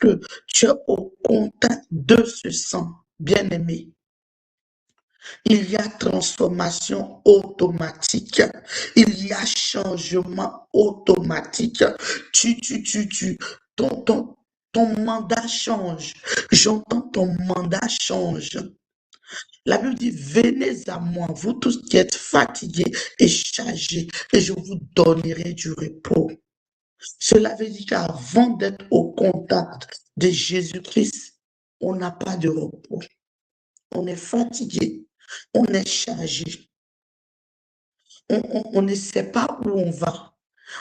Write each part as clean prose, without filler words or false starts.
lorsque tu es au contact de ce sang, bien-aimé, il y a transformation automatique. Il y a changement automatique. Ton, ton, ton mandat change. J'entends ton mandat change. La Bible dit, venez à moi, vous tous qui êtes fatigués et chargés, et je vous donnerai du repos. Cela veut dire qu'avant d'être au contact de Jésus-Christ, on n'a pas de repos. On est fatigué, on est chargé, on ne sait pas où on va.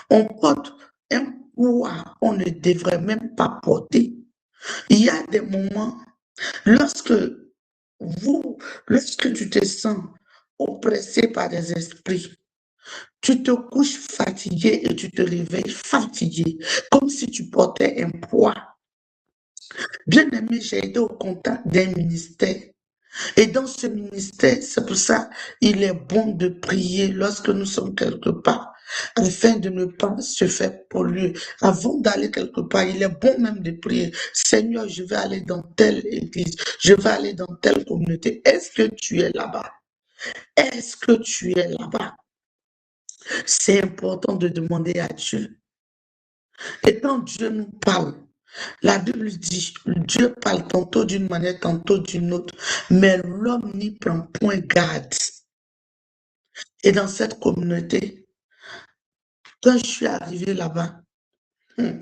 On porte un poids qu'on ne devrait même pas porter. Il y a des moments, lorsque lorsque tu te sens oppressé par des esprits, tu te couches fatigué et tu te réveilles fatigué, comme si tu portais un poids. Bien aimé, j'ai été au contact d'un ministère. Et dans ce ministère, c'est pour ça il est bon de prier lorsque nous sommes quelque part, afin de ne pas se faire polluer. Avant d'aller quelque part, il est bon même de prier. Seigneur, je vais aller dans telle église, je vais aller dans telle communauté. Est-ce que tu es là-bas? Est-ce que tu es là-bas? C'est important de demander à Dieu. Et quand Dieu nous parle, la Bible dit, Dieu parle tantôt d'une manière, tantôt d'une autre, mais l'homme n'y prend point garde. Et dans cette communauté, quand je suis arrivé là-bas, il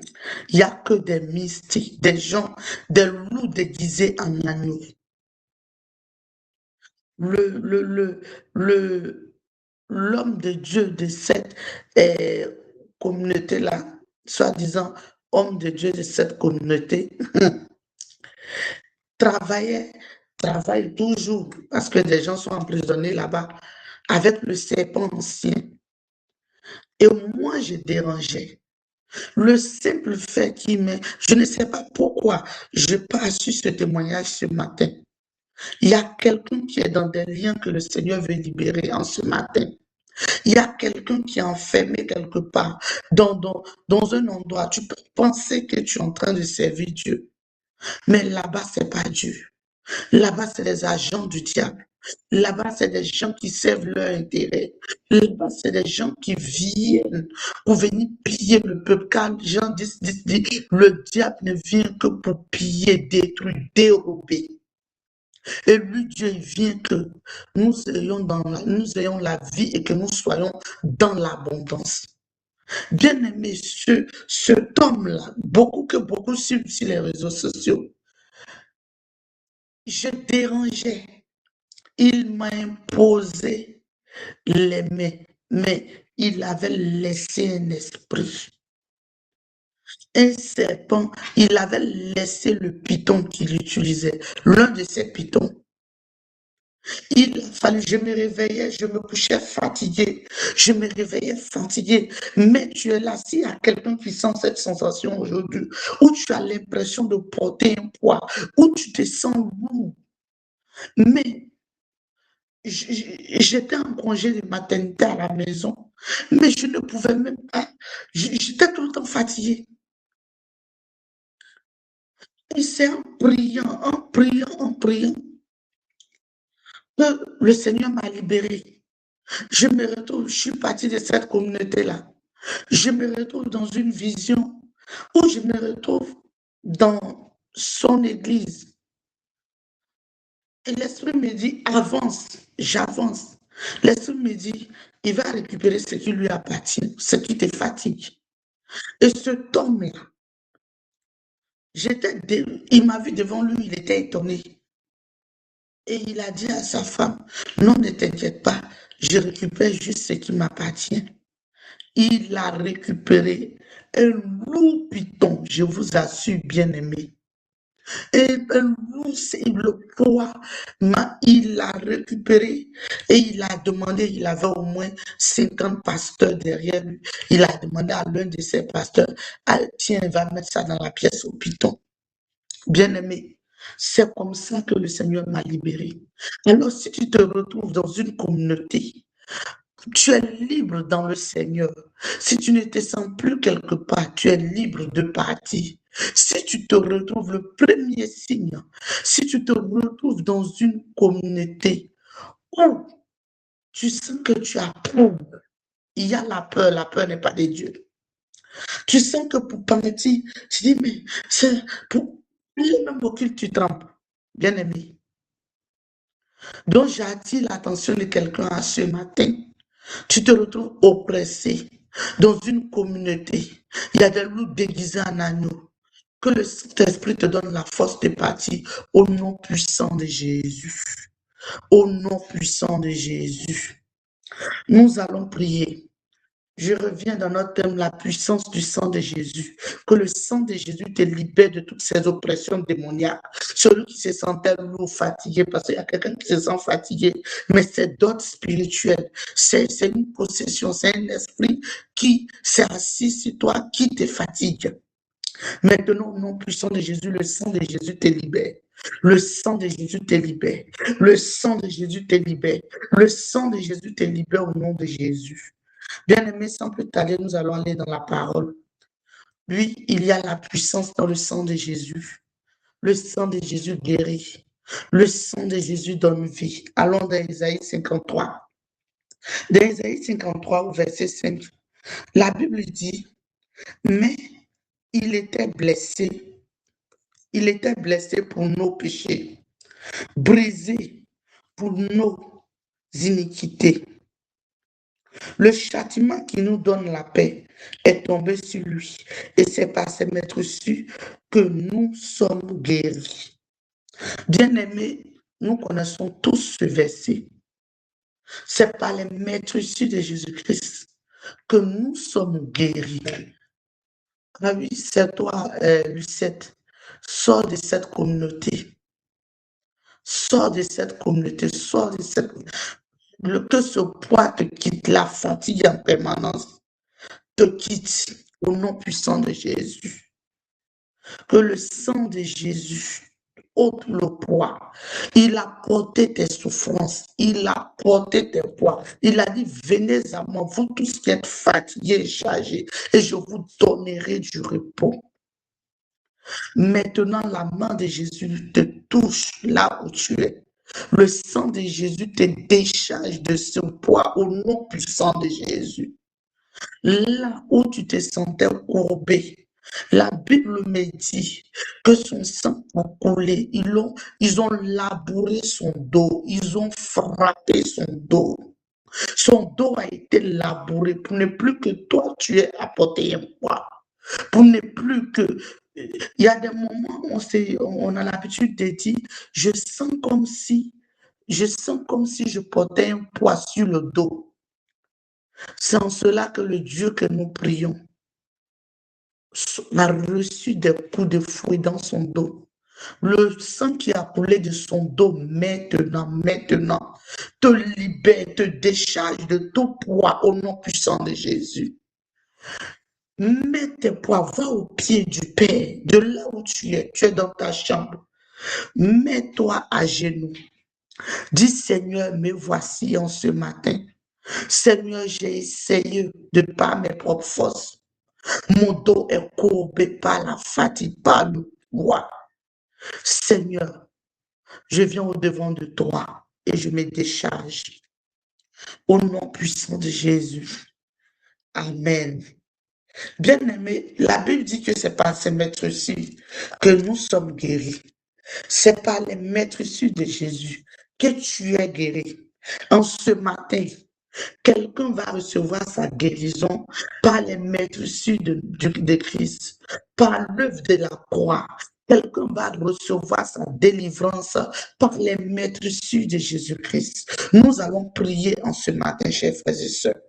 n'y a que des mystiques, des gens, des loups déguisés en agneaux. L'homme de Dieu de cette communauté-là, soi-disant homme de Dieu de cette communauté, travaille toujours, parce que des gens sont emprisonnés là-bas, avec le serpent ancien. Et moi, je dérangeais. Le simple fait qu'il m'ait... Je ne sais pas pourquoi je passe sur ce témoignage ce matin. Il y a quelqu'un qui est dans des liens que le Seigneur veut libérer en ce matin. Il y a quelqu'un qui est enfermé quelque part, dans un endroit. Tu peux penser que tu es en train de servir Dieu, mais là-bas, c'est pas Dieu. Là-bas, c'est des agents du diable. Là-bas, c'est des gens qui servent leur intérêt. Là-bas, c'est des gens qui viennent pour venir piller le peuple. Car les gens disent, le diable ne vient que pour piller, détruire, dérober. Et lui, Dieu, il vient que nous ayons la vie et que nous soyons dans l'abondance. Bien aimé, cet homme-là, beaucoup sur les réseaux sociaux, je dérangeais. Il m'a imposé les mains, mais il avait laissé un esprit. Un serpent, il avait laissé le python qu'il utilisait, l'un de ces pythons. Il fallait, je me réveillais, je me couchais fatigué, je me réveillais fatigué. Mais tu es là, s'il y a quelqu'un qui sent cette sensation aujourd'hui, où tu as l'impression de porter un poids, où tu te sens lourd, mais j'étais en congé de maternité à la maison, mais je ne pouvais même pas. J'étais tout le temps fatiguée. Et c'est en priant, que le Seigneur m'a libérée. Je me retrouve, je suis partie de cette communauté-là. Je me retrouve dans une vision où je me retrouve dans son église. Et l'Esprit me dit, avance, j'avance. L'Esprit me dit, il va récupérer ce qui lui appartient, ce qui te fatigue. Et cet homme-là, il m'a vu devant lui, il était étonné. Et il a dit à sa femme, non, ne t'inquiète pas, je récupère juste ce qui m'appartient. Il a récupéré un lourd python, je vous assure, bien aimé. Et nous, c'est le poids, il l'a récupéré et il a demandé, il avait au moins 50 pasteurs derrière lui. Il a demandé à l'un de ses pasteurs, ah, tiens, va mettre ça dans la pièce au python. Bien aimé, c'est comme ça que le Seigneur m'a libéré. Alors, si tu te retrouves dans une communauté, Tu es libre dans le Seigneur. Si tu ne te sens plus quelque part, tu es libre de partir. Si tu te retrouves, le premier signe, si tu te retrouves dans une communauté où tu sens que tu as peur, il y a la peur n'est pas de Dieu. Tu sens que pour partir, tu dis, mais c'est pour le même occulte, tu trempes. Bien aimé. Donc j'attire l'attention de quelqu'un à ce matin. Tu te retrouves oppressé dans une communauté. Il y a des loups déguisés en agneau. Que le Saint-Esprit te donne la force de partir au nom puissant de Jésus. Au nom puissant de Jésus. Nous allons prier. Je reviens dans notre thème, la puissance du sang de Jésus. Que le sang de Jésus te libère de toutes ces oppressions démoniaques. Celui qui se sentait lourd, fatigué, parce qu'il y a quelqu'un qui se sent fatigué, mais c'est d'autres spirituels. C'est une possession, c'est un esprit qui s'est assis sur toi, qui te fatigue. Maintenant, au nom puissant de Jésus, le sang de Jésus te libère. Le sang de Jésus te libère. Le sang de Jésus te libère. Le sang de Jésus te libère au nom de Jésus. Bien-aimés, sans plus tarder, nous allons aller dans la parole. Oui, il y a la puissance dans le sang de Jésus. Le sang de Jésus guérit. Le sang de Jésus donne vie. Allons dans Isaïe 53. Dans Isaïe 53, au verset 5, la Bible dit, mais il était blessé. Il était blessé pour nos péchés, brisé pour nos iniquités. Le châtiment qui nous donne la paix est tombé sur lui, et c'est par ses maîtresses que nous sommes guéris. Bien-aimés, nous connaissons tous ce verset. C'est par les maîtresses de Jésus-Christ que nous sommes guéris. Ah oui, c'est toi, Lucette, sors de cette communauté. Sors de cette communauté, sors de cette... Que ce poids te quitte, la fatigue en permanence te quitte au nom puissant de Jésus. Que le sang de Jésus ôte le poids. Il a porté tes souffrances, il a porté tes poids. Il a dit, venez à moi, vous tous qui êtes fatigués et chargés, et je vous donnerai du repos. Maintenant, la main de Jésus te touche là où tu es. Le sang de Jésus te décharge de ce poids au nom puissant de Jésus. Là où tu te sentais courbé, la Bible me dit que son sang a coulé. Ils ont labouré son dos, ils ont frappé son dos. Son dos a été labouré pour ne plus que toi tu aies apporté un poids. Pour ne plus que... Il y a des moments où on a l'habitude de dire, je sens comme si je portais un poids sur le dos. C'est en cela que le Dieu que nous prions a reçu des coups de fouet dans son dos. Le sang qui a coulé de son dos maintenant, te libère, te décharge de tout poids au nom puissant de Jésus. Mets tes poids, va au pied du Père, de là où tu es dans ta chambre. Mets-toi à genoux. Dis Seigneur, me voici en ce matin. Seigneur, j'ai essayé de par mes propres forces. Mon dos est courbé par la fatigue, par le poids. Seigneur, je viens au-devant de toi et je me décharge. Au nom puissant de Jésus. Amen. Bien-aimé, la Bible dit que c'est par ces maîtres-ci que nous sommes guéris. C'est par les maîtres-ci de Jésus que tu es guéri. En ce matin, quelqu'un va recevoir sa guérison par les maîtres-ci de Christ, par l'œuvre de la croix. Quelqu'un va recevoir sa délivrance par les maîtres-ci de Jésus-Christ. Nous allons prier en ce matin, chers frères et sœurs.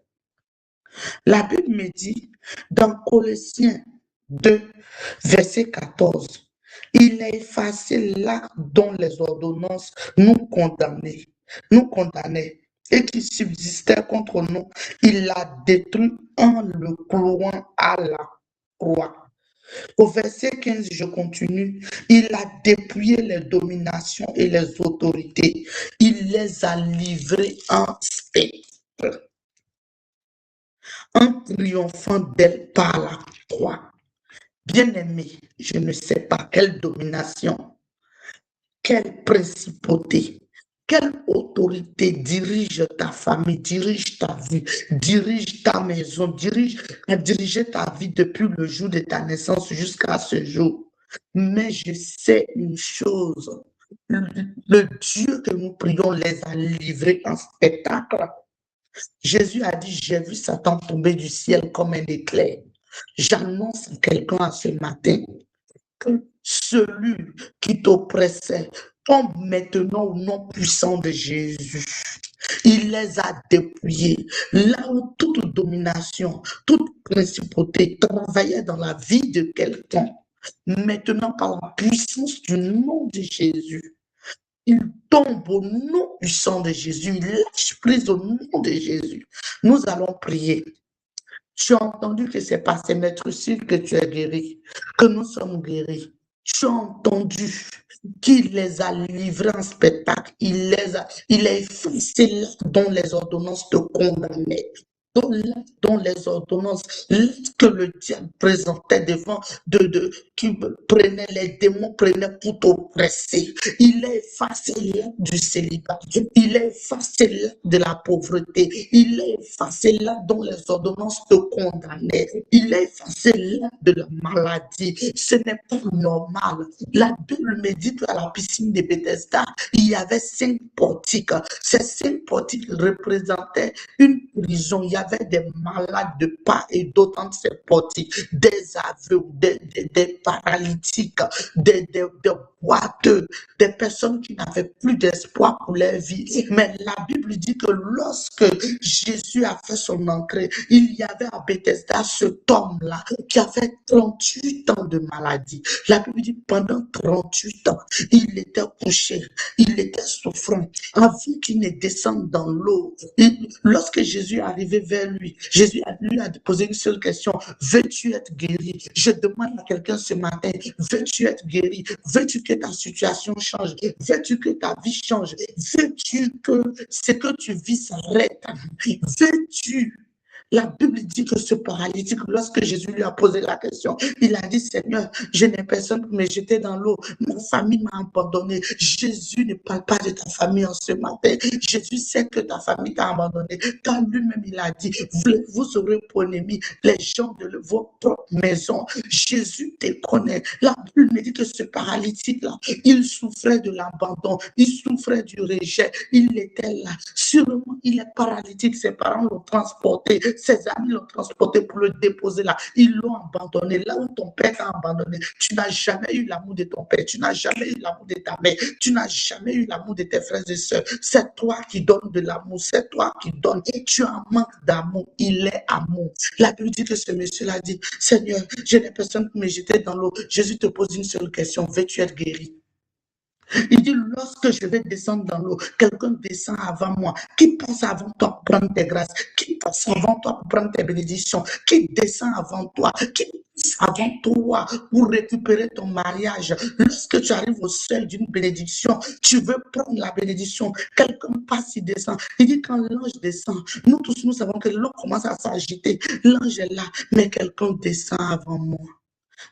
La Bible me dit, dans Colossiens 2, verset 14, il a effacé l'acte dont les ordonnances nous condamnaient, et qui subsistait contre nous. Il l'a détruit en le clouant à la croix. Au verset 15, je continue. Il a dépouillé les dominations et les autorités. Il les a livrées en spectre. en triomphant d'elle par la croix. Bien-aimé, je ne sais pas quelle domination, quelle principauté, quelle autorité dirige ta famille, dirige ta vie, dirige ta maison, a dirigé ta vie depuis le jour de ta naissance jusqu'à ce jour. Mais je sais une chose, le Dieu que nous prions les a livrés en spectacle. Jésus a dit, j'ai vu Satan tomber du ciel comme un éclair. J'annonce à quelqu'un ce matin que celui qui t'oppressait tombe maintenant au nom puissant de Jésus. Il les a dépouillés. Là où toute domination, toute principauté travaillait dans la vie de quelqu'un, maintenant par la puissance du nom de Jésus, il tombe au nom puissant de Jésus, il lâche prise au nom de Jésus. Nous allons prier. Tu as entendu que c'est par ces maîtres sûrs que tu es guéri, que nous sommes guéris. Tu as entendu qu'il les a livrés en spectacle, il a effacé l'acte dont les ordonnances te condamnaient. Dont les ordonnances que le diable présentait devant, qui prenait les démons, prenait pour t'oppresser. Il a effacé l'acte du célibat, il a effacé l'acte de la pauvreté, il a effacé l'acte dont les ordonnances te condamnaient, il a effacé l'acte de la maladie. Ce n'est pas normal. La Bible me dit qu'à la piscine de Bethesda, il y avait 5 portiques. Ces 5 portiques représentaient une prison. Il y avait des malades de part et d'autre entre ces portiques, des aveugles, des paralytiques, des boiteux, des personnes qui n'avaient plus d'espoir pour leur vie. Mais la Bible dit que lorsque Jésus a fait son entrée, il y avait à Bethesda cet homme-là qui avait 38 ans de maladie. La Bible dit pendant 38 ans, il était couché, il était souffrant, avant qu'il ne descende dans l'eau. Lorsque Jésus est arrivé vers lui, Jésus lui a posé une seule question: veux-tu être guéri? Je demande à quelqu'un ce matin: veux-tu être guéri? Veux-tu que ta situation change? Veux-tu que ta vie change? Veux-tu que ce que tu vis s'arrête? Veux-tu? La Bible dit que ce paralytique, lorsque Jésus lui a posé la question, il a dit: Seigneur, je n'ai personne pour me jeter dans l'eau. Ma famille m'a abandonné. Jésus ne parle pas de ta famille en ce matin. Jésus sait que ta famille t'a abandonné. Car lui-même, il a dit: vous aurez pour ennemi les gens de votre propre maison. Jésus te connaît. La Bible me dit que ce paralytique-là, il souffrait de l'abandon. Il souffrait du rejet. Il était là. Sûrement, il est paralytique. Ses parents l'ont transporté. Ses amis l'ont transporté pour le déposer là. Ils l'ont abandonné. Là où ton père t'a abandonné, tu n'as jamais eu l'amour de ton père. Tu n'as jamais eu l'amour de ta mère. Tu n'as jamais eu l'amour de tes frères et sœurs. C'est toi qui donnes de l'amour. C'est toi qui donnes. Tu as un manque d'amour. Il est amour. La Bible dit que ce monsieur-là dit: Seigneur, je n'ai personne pour me jeter dans l'eau. Jésus te pose une seule question: veux-tu être guéri? Il dit: lorsque je vais descendre dans l'eau, quelqu'un descend avant moi. Qui passe avant toi pour prendre tes grâces? Qui passe avant toi pour prendre tes bénédictions? Qui descend avant toi? Qui passe avant toi pour récupérer ton mariage? Lorsque tu arrives au seuil d'une bénédiction, tu veux prendre la bénédiction. Quelqu'un passe, il descend. Il dit: quand l'ange descend, nous tous, nous savons que l'eau commence à s'agiter. L'ange est là, mais quelqu'un descend avant moi.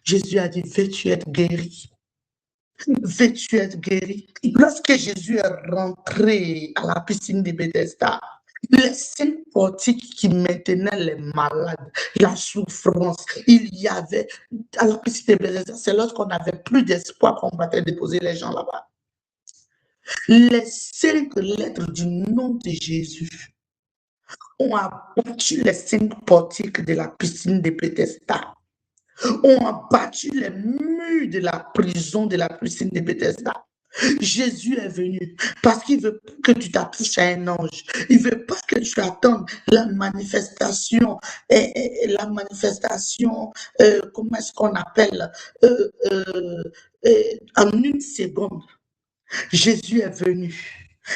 Jésus a dit: veux-tu être guéri? Veux-tu être guéri? Lorsque Jésus est rentré à la piscine de Bethesda, les 5 portiques qui maintenaient les malades, la souffrance, il y avait à la piscine de Bethesda, c'est lorsqu'on n'avait plus d'espoir qu'on va déposer les gens là-bas. Les 5 lettres du nom de Jésus ont abattu les 5 portiques de la piscine de Bethesda, ont abattu les murs de la prison de la piscine de Bethesda. Jésus est venu parce qu'il veut pas que tu t'attaches à un ange. Il veut pas que tu attendes la manifestation, comment est-ce qu'on appelle, en une seconde. Jésus est venu.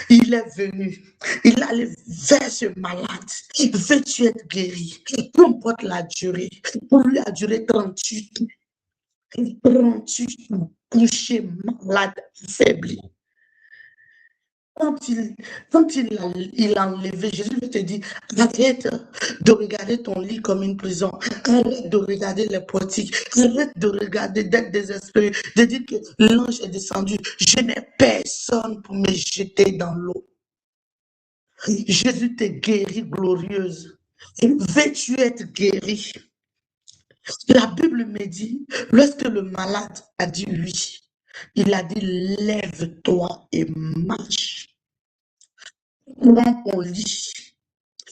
Il est venu. Il allait vers ce malade. Veux-tu être guéri? Peu importe la durée. Pour lui a duré 38 ans. 38 ans, couché, malade, affaibli. Quand il a enlevé, Jésus te dit, arrête de regarder ton lit comme une prison, arrête de regarder les portiques, arrête de regarder, d'être désespéré, de dire que l'ange est descendu. Je n'ai personne pour me jeter dans l'eau. Jésus te guérit glorieuse. Veux-tu être guéri? La Bible me dit, lorsque le malade a dit oui, il a dit, lève-toi et marche. Prends ton lit,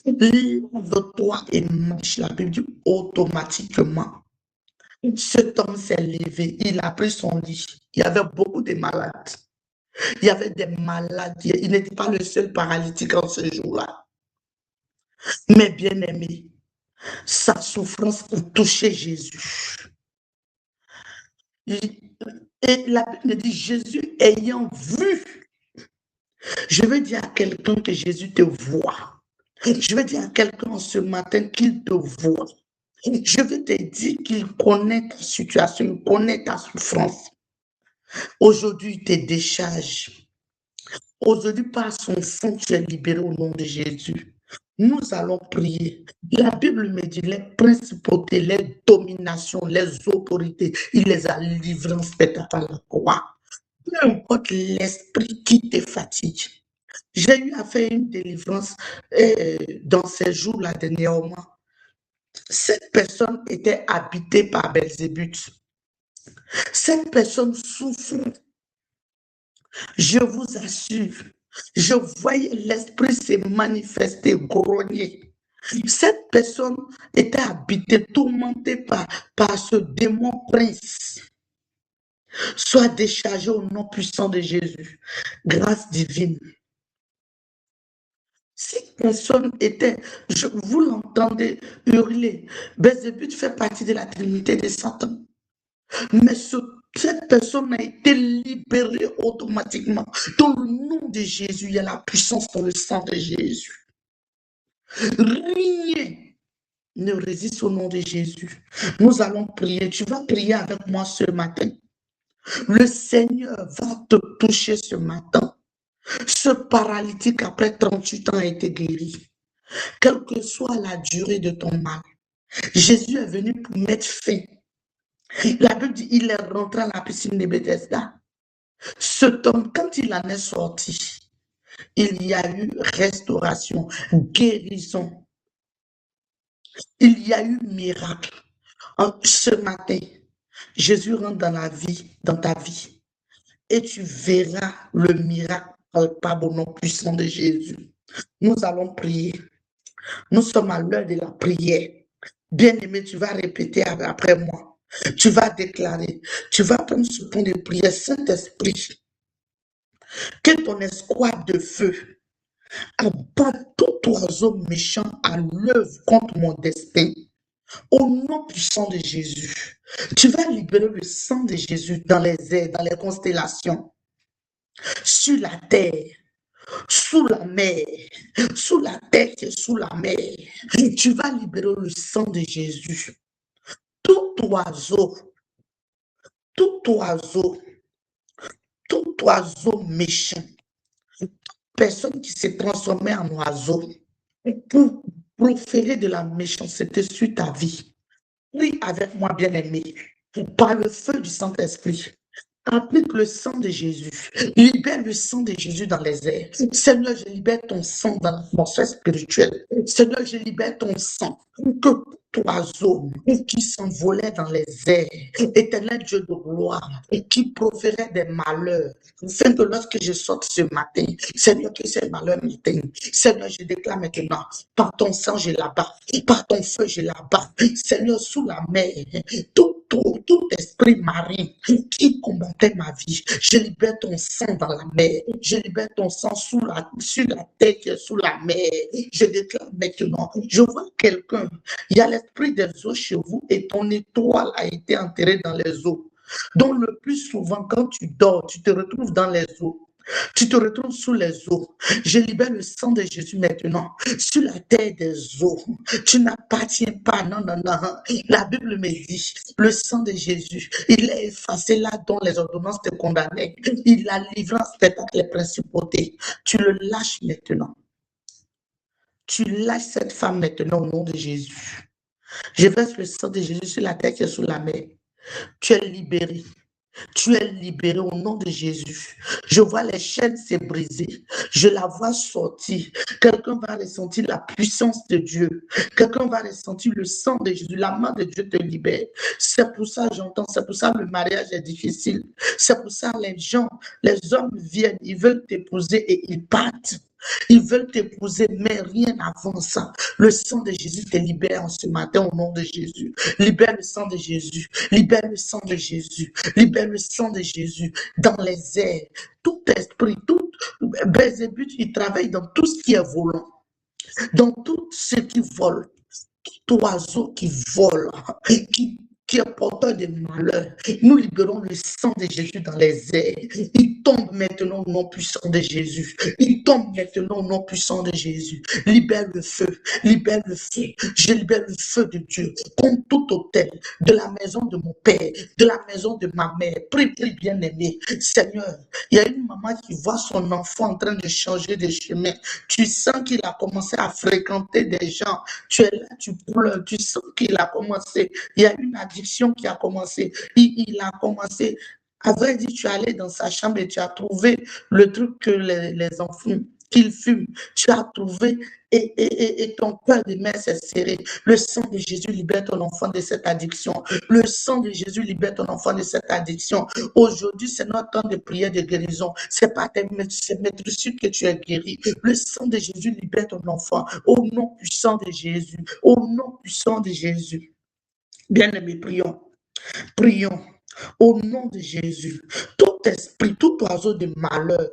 lève-toi et marche. La Bible dit automatiquement. Cet homme s'est levé, il a pris son lit. Il y avait beaucoup de malades. Il y avait des malades. Il n'était pas le seul paralytique en ce jour-là. Mais bien aimé, sa souffrance a touché Jésus. Et la Bible dit, Jésus ayant vu, je veux dire à quelqu'un que Jésus te voit. Je veux dire à quelqu'un ce matin qu'il te voit. Je veux te dire qu'il connaît ta situation, il connaît ta souffrance. Aujourd'hui, il te décharge. Aujourd'hui, par son sang, tu es libéré au nom de Jésus. Nous allons prier. La Bible me dit les principautés, les dominations, les autorités, il les a livrées en spectacle à la croix. Peu importe l'esprit qui te fatigue. J'ai eu à faire une délivrance dans ces jours-là dernièrement. Cette personne était habitée par Belzébuth. Cette personne souffre. Je vous assure, je voyais l'esprit se manifester, grogner. Cette personne était habitée, tourmentée par ce démon prince. Soit déchargé au nom puissant de Jésus. Grâce divine. Cette personne était, vous l'entendez hurler. Belzébuth fait partie de la trinité de Satan. Mais cette personne a été libérée automatiquement. Dans le nom de Jésus, il y a la puissance dans le sang de Jésus. Rien ne résiste au nom de Jésus. Nous allons prier. Tu vas prier avec moi ce matin. Le Seigneur va te toucher ce matin. Ce paralytique, après 38 ans, a été guéri. Quelle que soit la durée de ton mal, Jésus est venu pour mettre fin. La Bible dit il est rentré à la piscine de Bethesda. Cet homme, quand il en est sorti, il y a eu restauration, guérison. Il y a eu miracle. Ce matin, Jésus rentre dans ta vie, et tu verras le miracle palpable au nom puissant de Jésus. Nous allons prier. Nous sommes à l'heure de la prière. Bien-aimé, tu vas répéter après moi. Tu vas déclarer. Tu vas prendre ce point de prière. Saint-Esprit, que ton escouade de feu abatte tout oiseau méchant à l'œuvre contre mon destin. Au nom puissant de Jésus, tu vas libérer le sang de Jésus dans les airs, dans les constellations, sur la terre, sous la mer, sous la terre et sous la mer. Tu vas libérer le sang de Jésus. Tout oiseau, tout oiseau, tout oiseau méchant, personne qui s'est transformée en oiseau pour proférer de la méchanceté sur ta vie. Prie avec moi, bien-aimé, par le feu du Saint-Esprit. Applique le sang de Jésus. Libère le sang de Jésus dans les airs. Seigneur, je libère ton sang dans l'atmosphère spirituelle. Seigneur, je libère ton sang. Que tout oiseau qui s'envolait dans les airs, éternel Dieu de gloire, et qui proférait des malheurs, afin que lorsque je sorte ce matin, Seigneur, que ces malheurs m'éteignent. Seigneur, je déclare maintenant, par ton sang, je l'abats. Par ton feu, je l'abats. Seigneur, sous la mer, tout esprit marin qui combattait ma vie, je libère ton sang dans la mer, je libère ton sang sur la tête, sous la mer. Je déclare maintenant, je vois quelqu'un, il y a l'esprit des eaux chez vous et ton étoile a été enterrée dans les eaux. Donc le plus souvent, quand tu dors, tu te retrouves dans les eaux. Tu te retrouves sous les eaux. Je libère le sang de Jésus maintenant sur la terre des eaux. Tu n'appartiens pas. Non, non, non. La Bible me dit, le sang de Jésus, il est effacé là dont les ordonnances te condamnaient. Il a livré en spectacle les principautés. Tu le lâches maintenant. Tu lâches cette femme maintenant au nom de Jésus. Je verse le sang de Jésus sur la terre qui est sous la mer. Tu es libéré. Tu es libéré au nom de Jésus. Je vois les chaînes se briser. Je la vois sortir. Quelqu'un va ressentir la puissance de Dieu. Quelqu'un va ressentir le sang de Jésus. La main de Dieu te libère. C'est pour ça, j'entends, c'est pour ça que le mariage est difficile. C'est pour ça les gens, les hommes viennent, ils veulent t'épouser et ils partent. Ils veulent t'épouser, mais rien avant ça. Le sang de Jésus te libère en ce matin au nom de Jésus. Libère le sang de Jésus. Libère le sang de Jésus. Libère le sang de Jésus dans les airs. Tout esprit, tout Belzébuth, il travaille dans tout ce qui est volant. Dans tout ce qui vole. Tout oiseau qui vole, qui est porteur de malheur. Nous libérons le sang de Jésus dans les airs. Il tombe maintenant au nom puissant de Jésus. Il tombe maintenant au nom puissant de Jésus. Libère le feu. Libère le feu. Je libère le feu de Dieu contre tout hôtel de la maison de mon père, de la maison de ma mère. Prie, prie, bien-aimé. Seigneur, il y a une maman qui voit son enfant en train de changer de chemin. Tu sens qu'il a commencé à fréquenter des gens. Tu es là, tu pleures. Tu sens qu'il a commencé. Il y a une addiction qui a commencé. Il a commencé. À vrai dire, tu es allé dans sa chambre et tu as trouvé le truc que les enfants qu'ils fument. Tu as trouvé et ton cœur de mère s'est serré. Le sang de Jésus libère ton enfant de cette addiction. Le sang de Jésus libère ton enfant de cette addiction. Aujourd'hui, c'est notre temps de prière de guérison. C'est pas tes maîtres que tu es guéri. Le sang de Jésus libère ton enfant. Au nom puissant de Jésus. Au nom puissant de Jésus. Bien-aimés, prions. Prions. Au nom de Jésus, tout esprit, tout oiseau de malheur,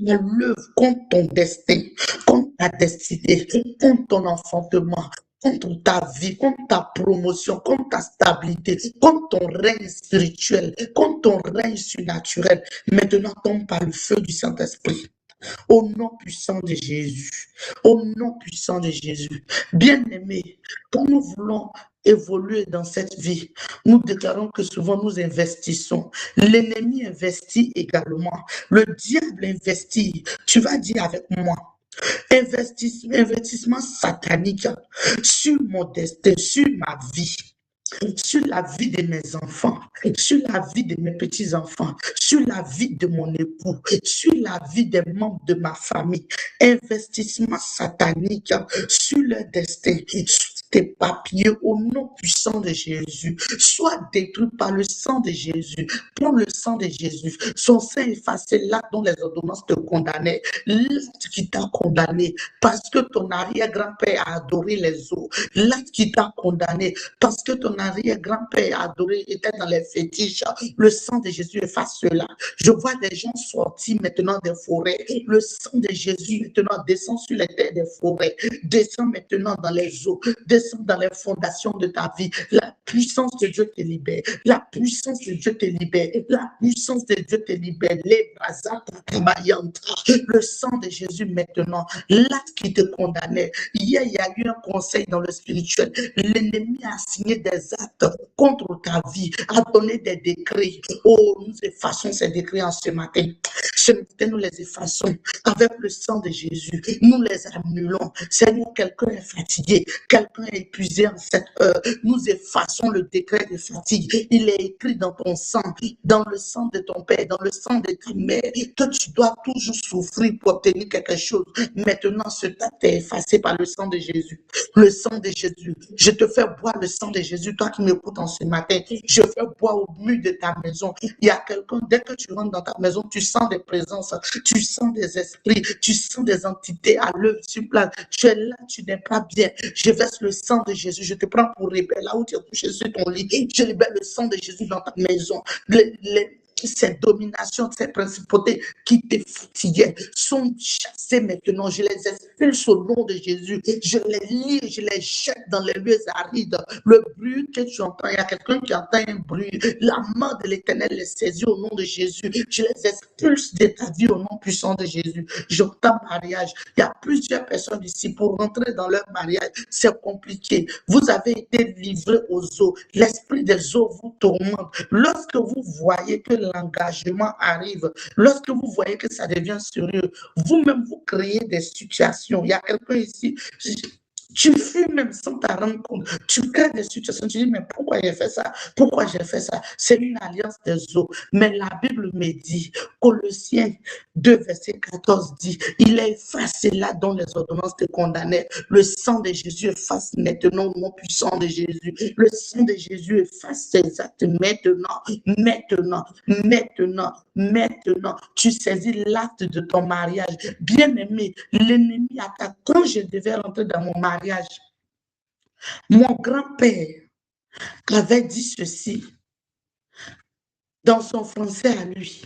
enlève contre ton destin, contre ta destinée, contre ton enfantement, contre ta vie, contre ta promotion, contre ta stabilité, contre ton règne spirituel, contre ton règne surnaturel. Maintenant, tombe par le feu du Saint-Esprit. Au nom puissant de Jésus. Au nom puissant de Jésus. Bien-aimés, quand nous voulons évoluer dans cette vie, nous déclarons que souvent nous investissons. L'ennemi investit également. Le diable investit. Tu vas dire avec moi. Investissement satanique sur mon destin, sur ma vie, sur la vie de mes enfants, sur la vie de mes petits-enfants, sur la vie de mon époux, sur la vie des membres de ma famille. Investissement satanique sur leur destin, sur tes papiers au nom puissant de Jésus. Sois détruit par le sang de Jésus. Prends le sang de Jésus. Son sang effacé là dont les ordonnances te condamnaient. L'acte qui t'a condamné parce que ton arrière-grand-père a adoré les eaux. L'acte qui t'a condamné parce que ton arrière-grand-père a adoré, était dans les fétiches. Le sang de Jésus efface cela. Je vois des gens sortir maintenant des forêts. Le sang de Jésus maintenant descend sur les terres des forêts. Descend maintenant dans les eaux. Descend dans les fondations de ta vie. La puissance de Dieu te libère. La puissance de Dieu te libère. La puissance de Dieu te libère. Le sang de Jésus maintenant. L'acte qui te condamnait. Hier, il y a eu un conseil dans le spirituel. L'ennemi a signé des actes contre ta vie, a donné des décrets. Oh, nous effaçons ces décrets en ce matin. Ce matin, nous les effaçons avec le sang de Jésus. Nous les annulons. Seigneur, quelqu'un est fatigué, quelqu'un est épuisé en cette heure. Nous effaçons le décret de fatigue. Il est écrit dans ton sang, dans le sang de ton père, dans le sang de ta mère, que tu dois toujours souffrir pour obtenir quelque chose. Maintenant, ce acte est effacé par le sang de Jésus. Le sang de Jésus. Je te fais boire le sang de Jésus, toi qui m'écoutes en ce matin. Je fais boire au mur de ta maison. Il y a quelqu'un, dès que tu rentres dans ta maison, tu sens des présences, tu sens des esprits, tu sens des entités à l'œuvre sur place. Tu es là, tu n'es pas bien. Je verse le sang de Jésus. Je te prends pour rebelle là où tu es couché sur ton lit. Je libère le sang de Jésus dans ta maison. ces dominations, ces principautés qui te fatiguaient sont chassées maintenant. Je les expulse au nom de Jésus. Je les lis, je les jette dans les lieux arides. Le bruit que tu entends, il y a quelqu'un qui entend un bruit. La main de l'Éternel les saisit au nom de Jésus. Je les expulse de ta vie au nom puissant de Jésus. J'entends mariage. Il y a plusieurs personnes ici pour rentrer dans leur mariage. C'est compliqué. Vous avez été livrés aux eaux. L'esprit des eaux vous tourmente. Lorsque vous voyez que l'engagement arrive, lorsque vous voyez que ça devient sérieux, vous-même vous créez des situations. Il y a quelqu'un ici, tu fuis même sans t'en rendre compte. Tu crées des situations, tu dis, mais pourquoi j'ai fait ça? Pourquoi j'ai fait ça? C'est une alliance des eaux. Mais la Bible me dit, Colossiens 2, verset 14 dit, il est effacé là dont les ordonnances te condamnaient. Le sang de Jésus efface maintenant au nom puissant de Jésus. Le sang de Jésus efface ces actes maintenant, maintenant, maintenant, maintenant. Tu saisis l'acte de ton mariage. Bien-aimé, l'ennemi attaque. Quand je devais rentrer dans mon mariage, mon grand-père avait dit ceci dans son français à lui.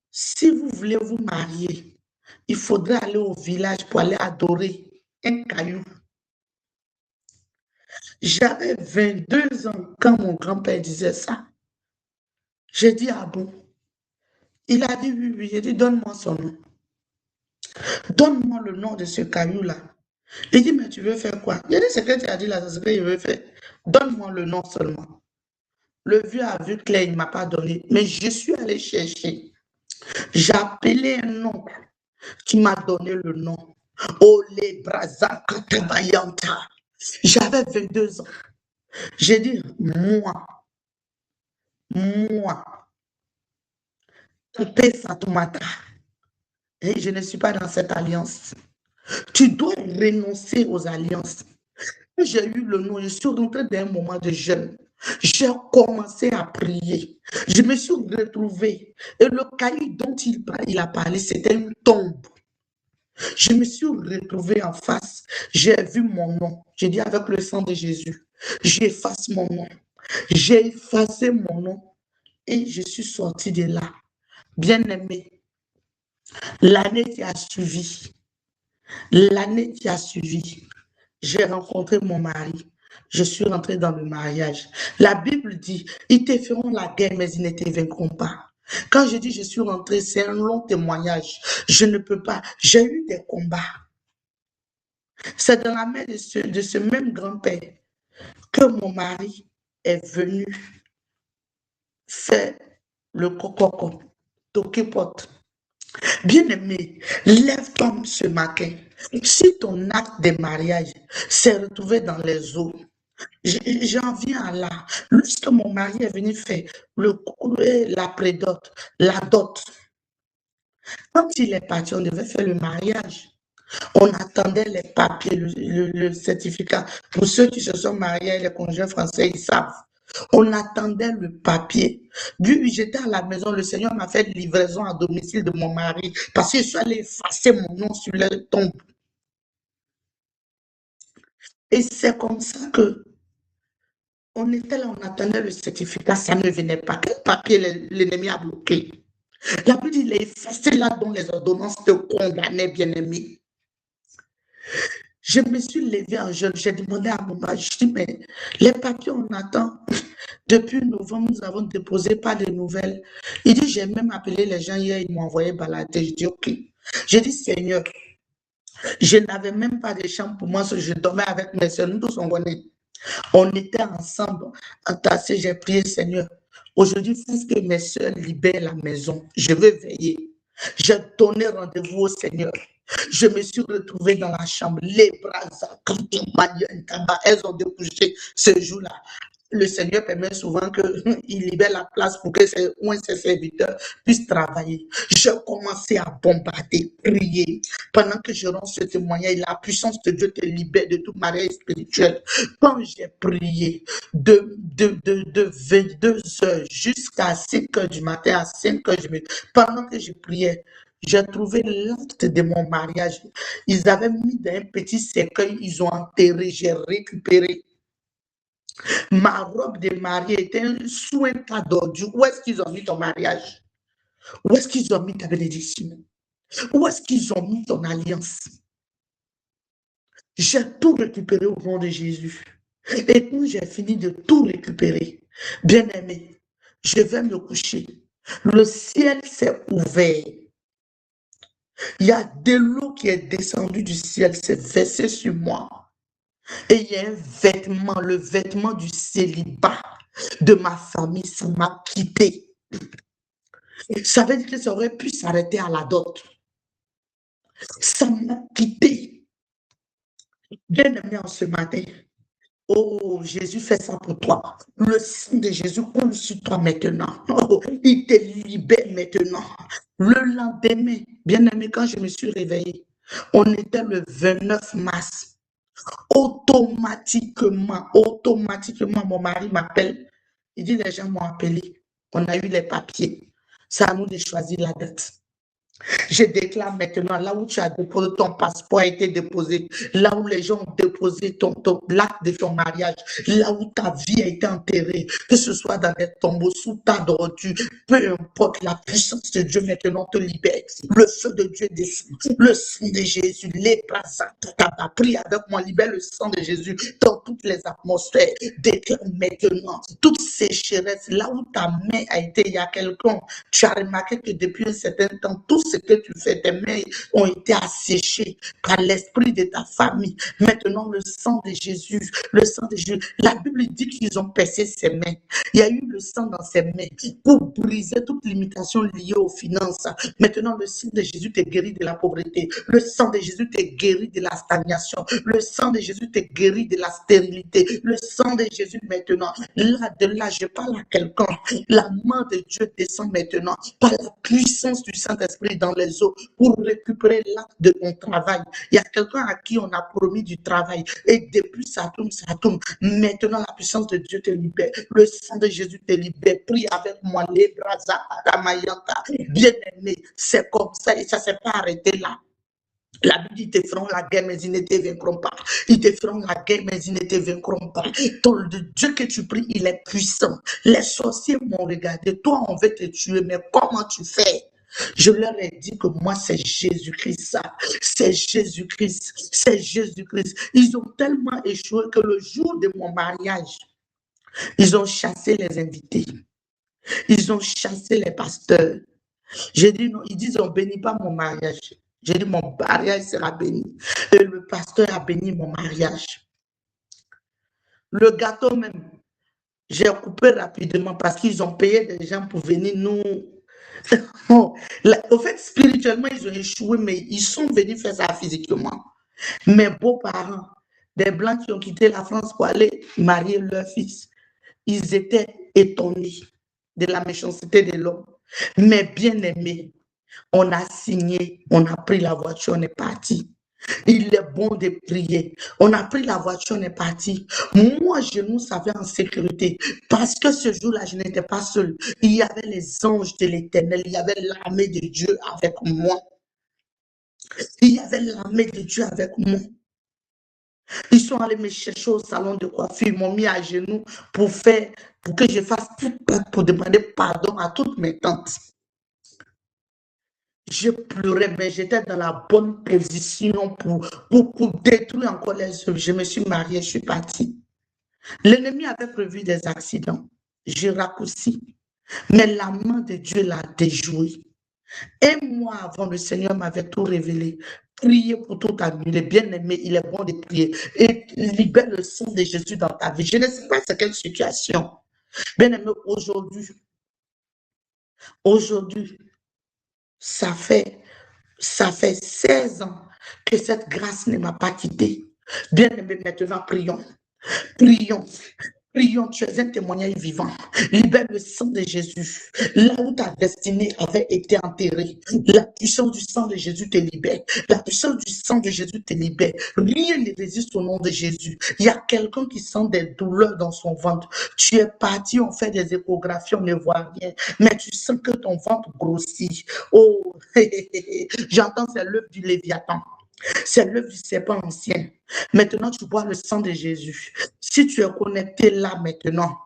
Si vous voulez vous marier, il faudrait aller au village pour aller adorer un caillou. J'avais 22 ans quand mon grand-père disait ça. J'ai dit, ah bon? Il a dit oui, oui. J'ai dit, donne-moi son nom. Donne-moi le nom de ce caillou-là. Il dit, mais tu veux faire quoi? J'ai dit, ce que tu as dit là, c'est ce qu'il veut faire. Donne-moi le nom seulement. Le vieux a vu clair, il ne m'a pas donné. Mais je suis allé chercher. J'ai appelé un oncle qui m'a donné le nom. Ole Braza Katabayanta. J'avais 22 ans. J'ai dit, moi, Topé Fatoumata, et je ne suis pas dans cette alliance. Tu dois renoncer aux alliances. J'ai eu le nom, je suis rentrée dans un moment de jeûne. J'ai commencé à prier. Je me suis retrouvée. Et le caillou dont il a parlé, c'était une tombe. Je me suis retrouvée en face. J'ai vu mon nom. J'ai dit avec le sang de Jésus, j'efface mon nom. J'ai effacé mon nom et je suis sortie de là. Bien-aimé, l'année qui a suivi, j'ai rencontré mon mari. Je suis rentrée dans le mariage. La Bible dit, ils te feront la guerre, mais ils ne te vaincront pas. Quand je dis je suis rentrée, c'est un long témoignage. Je ne peux pas. J'ai eu des combats. C'est dans la main de ce même grand-père que mon mari est venu faire le coco, toquer porte. Bien-aimé, lève-toi ce matin. Si ton acte de mariage s'est retrouvé dans les eaux, j'en viens à là. Lorsque mon mari est venu faire la prédot, la dot, quand il est parti, on devait faire le mariage. On attendait les papiers, le certificat. Pour ceux qui se sont mariés, les conjoints français, ils savent. On attendait le papier. Puis j'étais à la maison, le Seigneur m'a fait livraison à domicile de mon mari parce que je suis allé effacer mon nom sur la tombe. Et c'est comme ça que on était là, on attendait le certificat, ça ne venait pas. Quel papier l'ennemi a bloqué? La Bible dit, il est effacé là dont les ordonnances te condamnaient, bien-aimé. Je me suis levée en jeûne, j'ai demandé à mon mari, je dis, mais les papiers, on attend. Depuis novembre, nous avons déposé pas de nouvelles. Il dit, j'ai même appelé les gens hier, ils m'ont envoyé balader. Je dis, ok. J'ai dit, Seigneur, je n'avais même pas de chambre pour moi, je dormais avec mes soeurs, nous tous on était ensemble, entassés, j'ai prié, Seigneur. Aujourd'hui, il faut que mes soeurs libèrent la maison. Je veux veiller. J'ai donné rendez-vous au Seigneur. Je me suis retrouvée dans la chambre. Les bras, elles ont découché ce jour-là. Le Seigneur permet souvent qu'il libère la place pour que ses serviteurs puissent travailler. J'ai commencé à bombarder, prier. Pendant que je rends ce témoignage, la puissance de Dieu te libère de toute mariage spirituelle. Quand j'ai prié de 22 heures jusqu'à 5 heures du matin, à 5 heures du matin, pendant que je priais, j'ai trouvé l'acte de mon mariage. Ils avaient mis dans un petit cercueil, ils ont enterré, j'ai récupéré. Ma robe de mariée était sous un tas d'ordures. Où est-ce qu'ils ont mis ton mariage? Où est-ce qu'ils ont mis ta bénédiction? Où est-ce qu'ils ont mis ton alliance? J'ai tout récupéré au nom de Jésus. Et quand j'ai fini de tout récupérer, bien aimé, je vais me coucher. Le ciel s'est ouvert. Il y a de l'eau qui est descendue du ciel, s'est versée sur moi. Et il y a un vêtement, le vêtement du célibat de ma famille, ça m'a quitté. Ça veut dire que ça aurait pu s'arrêter à la dot. Ça m'a quitté. Bien aimé en ce matin. Oh, Jésus fait ça pour toi. Le sang de Jésus coule sur toi maintenant. Oh, il te libère maintenant. Le lendemain, bien aimé, quand je me suis réveillée, on était le 29 mars. Automatiquement, mon mari m'appelle. Il dit, les gens m'ont appelé. On a eu les papiers. C'est à nous de choisir la date. Je déclare maintenant, là où tu as déposé ton passeport a été déposé, là où les gens ont déposé l'acte de ton mariage, là où ta vie a été enterrée, que ce soit dans des tombeaux, sous ta d'ordure, peu importe, la puissance de Dieu maintenant te libère. Le feu de Dieu descend, le sang de Jésus, les bras, prie avec moi, libère le sang de Jésus dans toutes les atmosphères. Déclare maintenant toute sécheresse, là où ta main a été, il y a quelqu'un, tu as remarqué que depuis un certain temps, tout ce que tu fais, tes mains ont été asséchées par l'esprit de ta famille. Maintenant, le sang de Jésus, la Bible dit qu'ils ont percé ses mains. Il y a eu le sang dans ses mains pour briser toute limitation liée aux finances. Maintenant, le sang de Jésus te guérit de la pauvreté. Le sang de Jésus te guérit de la stagnation. Le sang de Jésus te guérit de la stérilité. Le sang de Jésus maintenant, là de là, je parle à quelqu'un. La main de Dieu descend maintenant par la puissance du Saint-Esprit dans les eaux pour récupérer l'acte de ton travail. Il y a quelqu'un à qui on a promis du travail et depuis ça tombe. Maintenant, la puissance de Dieu te libère. Le sang de Jésus te libère. Prie avec moi, les bras à bien-aimé. C'est comme ça et ça ne s'est pas arrêté là. La Bible dit, ils te feront la guerre, mais ils ne te vaincront pas. Ils te feront la guerre, mais ils ne te vaincront pas. Le Dieu que tu pries, il est puissant. Les sorciers m'ont regardé. Toi, on veut te tuer, mais comment tu fais? Je leur ai dit que moi, c'est Jésus-Christ, ça. C'est Jésus-Christ. C'est Jésus-Christ. Ils ont tellement échoué que le jour de mon mariage, ils ont chassé les invités. Ils ont chassé les pasteurs. J'ai dit non, ils disent on ne bénit pas mon mariage. J'ai dit mon mariage sera béni. Et le pasteur a béni mon mariage. Le gâteau même, j'ai coupé rapidement parce qu'ils ont payé des gens pour venir nous. Au fait, spirituellement, ils ont échoué, mais ils sont venus faire ça physiquement. Mes beaux-parents, des Blancs qui ont quitté la France pour aller marier leur fils, ils étaient étonnés de la méchanceté de l'homme. Mais bien aimés, on a signé, on a pris la voiture, on est parti. Il est bon de prier. On a pris la voiture, on est parti. Moi, je nous savais en sécurité parce que ce jour-là, je n'étais pas seul. Il y avait les anges de l'Éternel, il y avait l'armée de Dieu avec moi. Il y avait l'armée de Dieu avec moi. Ils sont allés me chercher au salon de coiffure, ils m'ont mis à genoux pour que je fasse pour demander pardon à toutes mes tantes. Je pleurais, mais j'étais dans la bonne position pour détruire encore les œuvres. Je me suis mariée, je suis partie. L'ennemi avait prévu des accidents. J'ai raccourci. Mais la main de Dieu l'a déjoué. Un mois avant, le Seigneur m'avait tout révélé. Priez pour tout annuler. Bien aimé, il est bon de prier. Et libère le sang de Jésus dans ta vie. Je ne sais pas c'est quelle situation. Bien aimé, aujourd'hui, ça fait 16 ans que cette grâce ne m'a pas quitté. Bien aimé, maintenant, prions. Prions. Prions, tu es un témoignage vivant. Libère le sang de Jésus. Là où ta destinée avait été enterrée, la puissance du sang de Jésus te libère. La puissance du sang de Jésus te libère. Rien ne résiste au nom de Jésus. Il y a quelqu'un qui sent des douleurs dans son ventre. Tu es parti, on fait des échographies, on ne voit rien. Mais tu sens que ton ventre grossit. Oh, j'entends, c'est l'œuvre du Léviathan. C'est l'œuvre du serpent ancien. Maintenant, tu bois le sang de Jésus. Si tu es connecté là maintenant,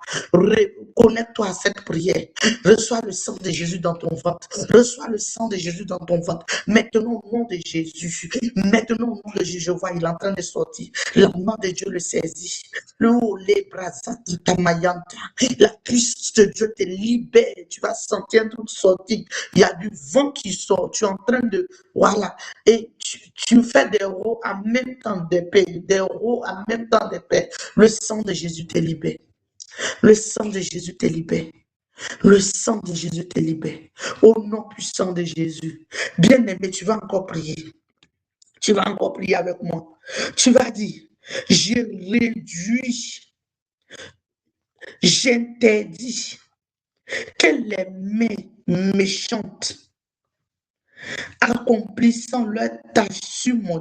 connecte-toi à cette prière. Reçois le sang de Jésus dans ton ventre. Reçois le sang de Jésus dans ton ventre. Maintenant, au nom de Jésus. Maintenant, au nom de Jésus, je vois, il est en train de sortir. La main de Dieu le saisit. La puissance de Dieu te libère. Tu vas sentir tout sortir. Il y a du vent qui sort. Tu es en train de... Voilà. Et tu fais des roues en même temps de paix. Des roues en même temps de paix. Le sang de Jésus te libère. Le sang de Jésus te libère. Le sang de Jésus te libère. Au nom puissant de Jésus. Bien-aimé, tu vas encore prier. Tu vas encore prier avec moi. Tu vas dire, je réduis, j'interdis que les mains méchantes accomplissant leur tâche sur mon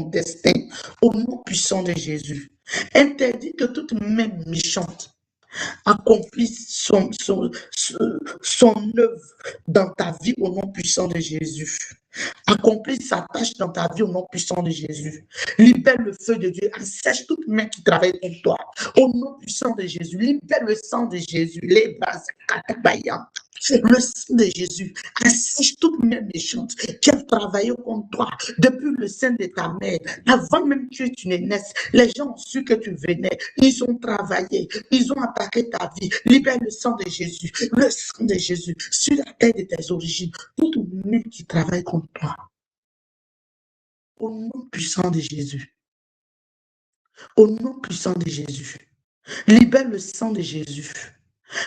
destin, au nom puissant de Jésus. Interdit que toute main méchante accomplisse son œuvre dans ta vie au nom puissant de Jésus. Accomplisse sa tâche dans ta vie au nom puissant de Jésus. Libère le feu de Dieu, assèche toute main qui travaille pour toi au nom puissant de Jésus. Libère le sang de Jésus. Les bases, le sang de Jésus assèche toute main méchante qui a travaillé contre toi depuis le sein de ta mère. Avant même que tu ne naisses, les gens ont su que tu venais. Ils ont travaillé, ils ont attaqué ta vie. Libère le sang de Jésus, le sang de Jésus sur la terre de tes origines. Toute main qui travaille contre toi. Au nom puissant de Jésus. Au nom puissant de Jésus. Libère le sang de Jésus.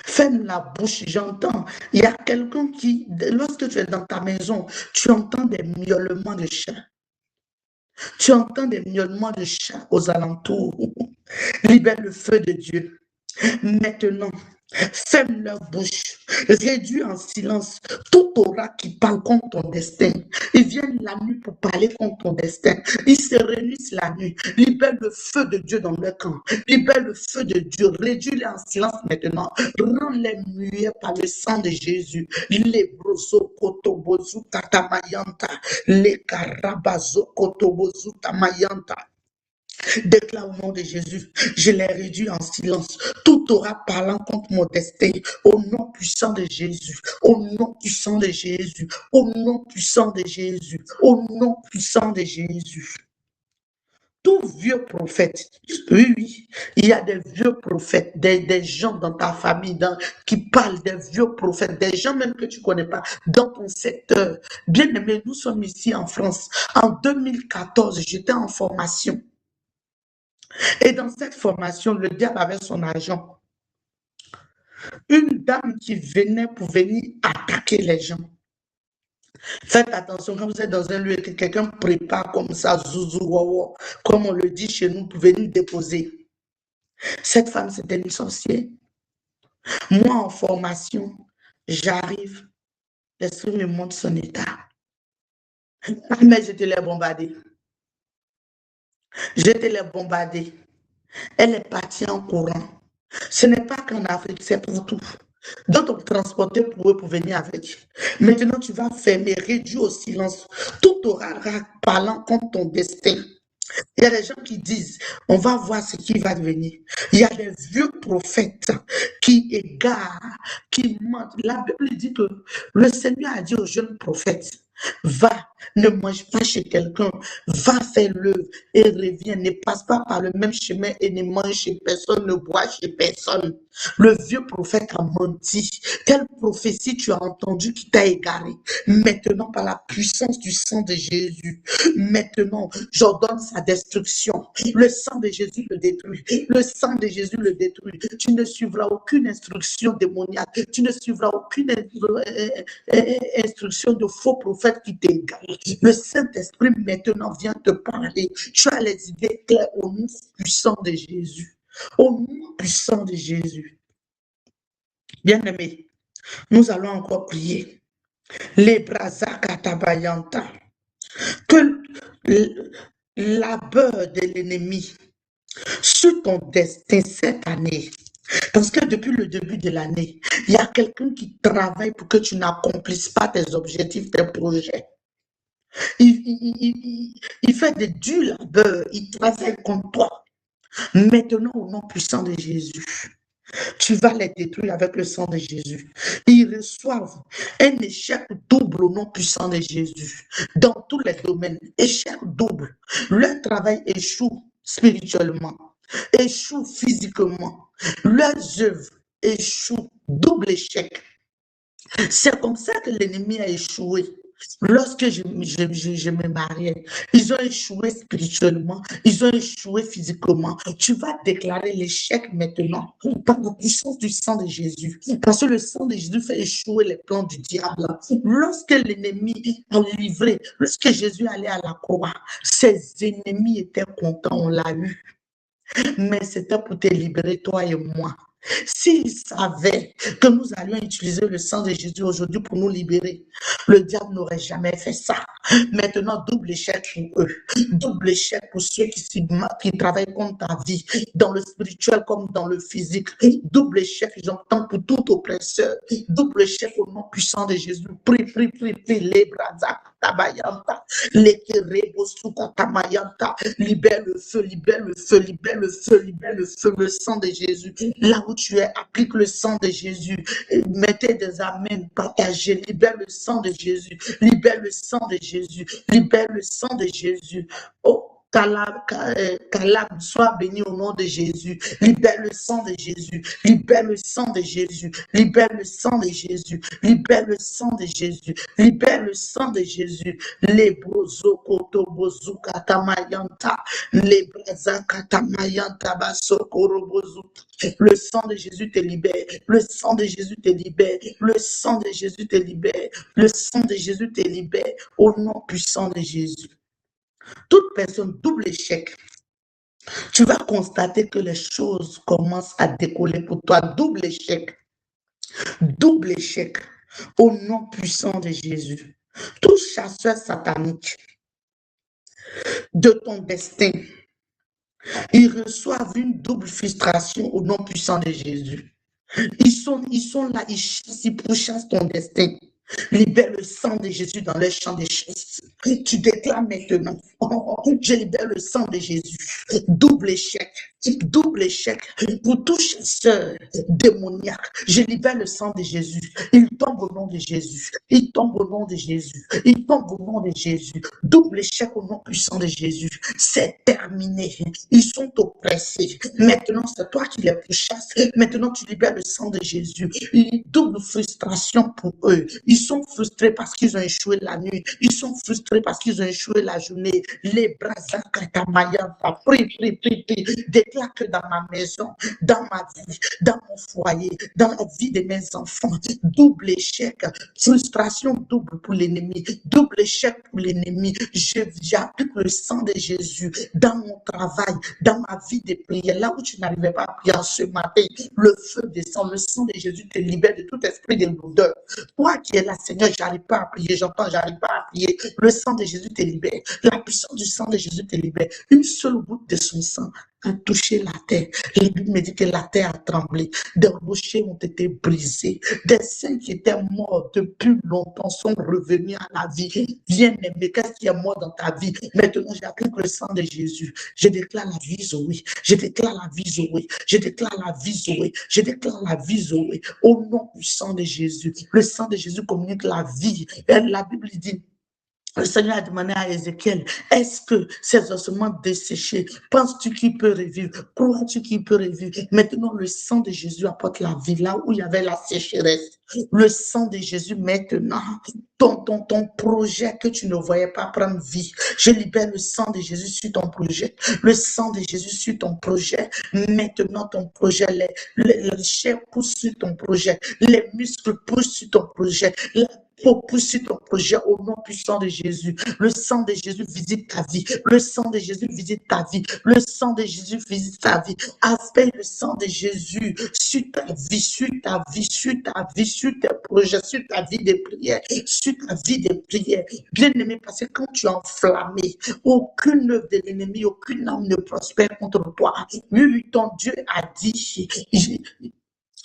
Ferme la bouche, j'entends. Il y a quelqu'un qui, lorsque tu es dans ta maison, tu entends des miaulements de chats. Tu entends des miaulements de chats aux alentours. Libère le feu de Dieu. Maintenant, ferme leur bouche, réduis en silence tout aura qui parle contre ton destin. Ils viennent la nuit pour parler contre ton destin. Ils se réunissent la nuit. Libère le feu de Dieu dans leur camp. Libère le feu de Dieu. Réduis-les en silence maintenant. Rends-les muets par le sang de Jésus. Les broso kotobozu katamayanta. Les karabazo kotobozu tamayanta. Déclare au nom de Jésus, je les réduis en silence. Tout aura parlant contre mon destin, au nom puissant de Jésus, au nom puissant de Jésus, au nom puissant de Jésus, au nom puissant de Jésus. Tout vieux prophète, oui, il y a des vieux prophètes, des gens dans ta famille qui parlent des vieux prophètes, des gens même que tu ne connais pas dans ton secteur. Bien aimé, nous sommes ici en France. En 2014, j'étais en formation. Et dans cette formation, le diable avait son agent. Une dame qui venait pour venir attaquer les gens. Faites attention, quand vous êtes dans un lieu et que quelqu'un prépare comme ça, zouzou, wawa, comme on le dit chez nous, pour venir déposer. Cette femme, c'était une sorcière. Moi, en formation, j'arrive, l'esprit me montre son état. Mais je te l'ai bombardé. Je te l'ai bombardé. Elle est partie en courant. Ce n'est pas qu'en Afrique, c'est pour tout. Donc, on transportait pour eux pour venir avec. Maintenant, tu vas fermer, réduire au silence tout aura parlant contre ton destin. Il y a des gens qui disent, on va voir ce qui va devenir. Il y a des vieux prophètes qui égarent, qui mentent. La Bible dit que le Seigneur a dit aux jeunes prophètes, va, ne mange pas chez quelqu'un, va faire l'œuvre et reviens, ne passe pas par le même chemin et ne mange chez personne, ne bois chez personne. Le vieux prophète a menti. Quelle prophétie tu as entendue qui t'a égaré? Maintenant, par la puissance du sang de Jésus, maintenant, j'ordonne sa destruction. Le sang de Jésus le détruit. Le sang de Jésus le détruit. Tu ne suivras aucune instruction démoniaque. Tu ne suivras aucune instruction de faux prophètes qui t'égarent. Le Saint-Esprit maintenant vient te parler. Tu as les idées claires au nom puissant de Jésus. Au nom puissant de Jésus. Bien-aimés, nous allons encore prier. Les brazakatabayanta. Que la peur de l'ennemi sur ton destin cette année, parce que depuis le début de l'année, il y a quelqu'un qui travaille pour que tu n'accomplisses pas tes objectifs, tes projets. Il fait des durs labeurs, il travaille contre toi. Maintenant, au nom puissant de Jésus, tu vas les détruire avec le sang de Jésus. Ils reçoivent un échec double au nom puissant de Jésus. Dans tous les domaines, échec double. Leur travail échoue spirituellement, échoue physiquement. Leurs œuvres échouent, double échec. C'est comme ça que l'ennemi a échoué. Lorsque je me mariais, ils ont échoué spirituellement, ils ont échoué physiquement. Tu vas déclarer l'échec maintenant par la puissance du sang de Jésus. Parce que le sang de Jésus fait échouer les plans du diable. Lorsque l'ennemi a livré, lorsque Jésus allait à la croix, ses ennemis étaient contents, on l'a eu. Mais c'était pour te libérer, toi et moi. S'ils savaient que nous allions utiliser le sang de Jésus aujourd'hui pour nous libérer, le diable n'aurait jamais fait ça. Maintenant, double échec pour eux. Double échec pour ceux qui travaillent contre ta vie, dans le spirituel comme dans le physique. Double échec, j'entends pour tout oppresseur. Double échec au nom puissant de Jésus. Prie, prie, prie, prie, les bras. Tabayanta, Tamayanta, libère le feu, libère le feu, libère le feu, libère le feu, le sang de Jésus. Là où tu es, applique le sang de Jésus. Mettez des amens, partagez, libère le sang de Jésus, libère le sang de Jésus, libère le sang de Jésus. Oh, Calab, sois béni au nom de Jésus. Libère le sang de Jésus. Libère le sang de Jésus. Libère le sang de Jésus. Libère le sang de Jésus. Libère le sang de Jésus. Les brozo koto bozu katamayanta. Les braza katamayanta basokoro bozu. Le sang de Jésus te libère. Le sang de Jésus te libère. Le sang de Jésus te libère. Le sang de Jésus te libère. Au nom puissant de Jésus. Toute personne double échec, tu vas constater que les choses commencent à décoller pour toi. Double échec au nom puissant de Jésus. Tout chasseur satanique de ton destin, ils reçoivent une double frustration au nom puissant de Jésus. Ils sont là, ils chassent, ils pourchassent ton destin. Libère le sang de Jésus dans le champ des chasse. Tu déclares maintenant, je libère le sang de Jésus. Double échec pour tout chasseur démoniaque. Je libère le sang de Jésus. Il tombe au nom de Jésus. Il tombe au nom de Jésus. Il tombe au nom de Jésus. Double échec au nom puissant de Jésus. C'est terminé. Ils sont oppressés. Maintenant, c'est toi qui les pourchasses. Maintenant, tu libères le sang de Jésus. Une double frustration pour eux. Ils sont frustrés parce qu'ils ont échoué la nuit. Ils sont frustrés parce qu'ils ont échoué la journée. Les bras prie, prie, prie, prie. Déclare que dans ma maison, dans ma vie, dans mon foyer, dans la vie de mes enfants, double échec, frustration double pour l'ennemi, double échec pour l'ennemi. J'applique le sang de Jésus dans mon travail, dans ma vie de prière, là où tu n'arrivais pas à prier ce matin, le feu descend, le sang de Jésus te libère de tout esprit de lourdeur. Toi qui es là, Seigneur, j'arrive pas à prier, j'entends, j'arrive pas à prier, le sang de Jésus te libère, la puissance du sang de Jésus te libère. Une seule goutte de son sang a touché la terre. La Bible me dit que la terre a tremblé, des rochers ont été brisés, des saints qui étaient morts depuis longtemps sont revenus à la vie. Bien-aimé, qu'est-ce qui est mort dans ta vie? Maintenant, j'applique le sang de Jésus. Je déclare la vie Zoé. Je déclare la vie Zoé. Je déclare la vie Zoé. Je déclare la vie Zoé. Au nom du sang de Jésus. Le sang de Jésus communique la vie. Et la Bible dit, le Seigneur a demandé à Ézéchiel, est-ce que ces ossements desséchés, penses-tu qu'il peut revivre? Crois-tu qu'il peut revivre? Maintenant, le sang de Jésus apporte la vie là où il y avait la sécheresse. Le sang de Jésus maintenant, ton projet que tu ne voyais pas prendre vie. Je libère le sang de Jésus sur ton projet. Le sang de Jésus sur ton projet. Maintenant, ton projet, les chairs poussent sur ton projet. Les muscles poussent sur ton projet. Pour pousser ton projet au nom puissant de Jésus. Le sang de Jésus visite ta vie. Le sang de Jésus visite ta vie. Le sang de Jésus visite ta vie. Appelle le sang de Jésus sur ta vie, sur ta vie, sur ta vie, sur tes projets, sur ta vie de prière, sur ta vie de prière. Bien-aimé, parce que quand tu es enflammé, aucune œuvre de l'ennemi, aucune âme ne prospère contre toi. Oui, ton Dieu a dit,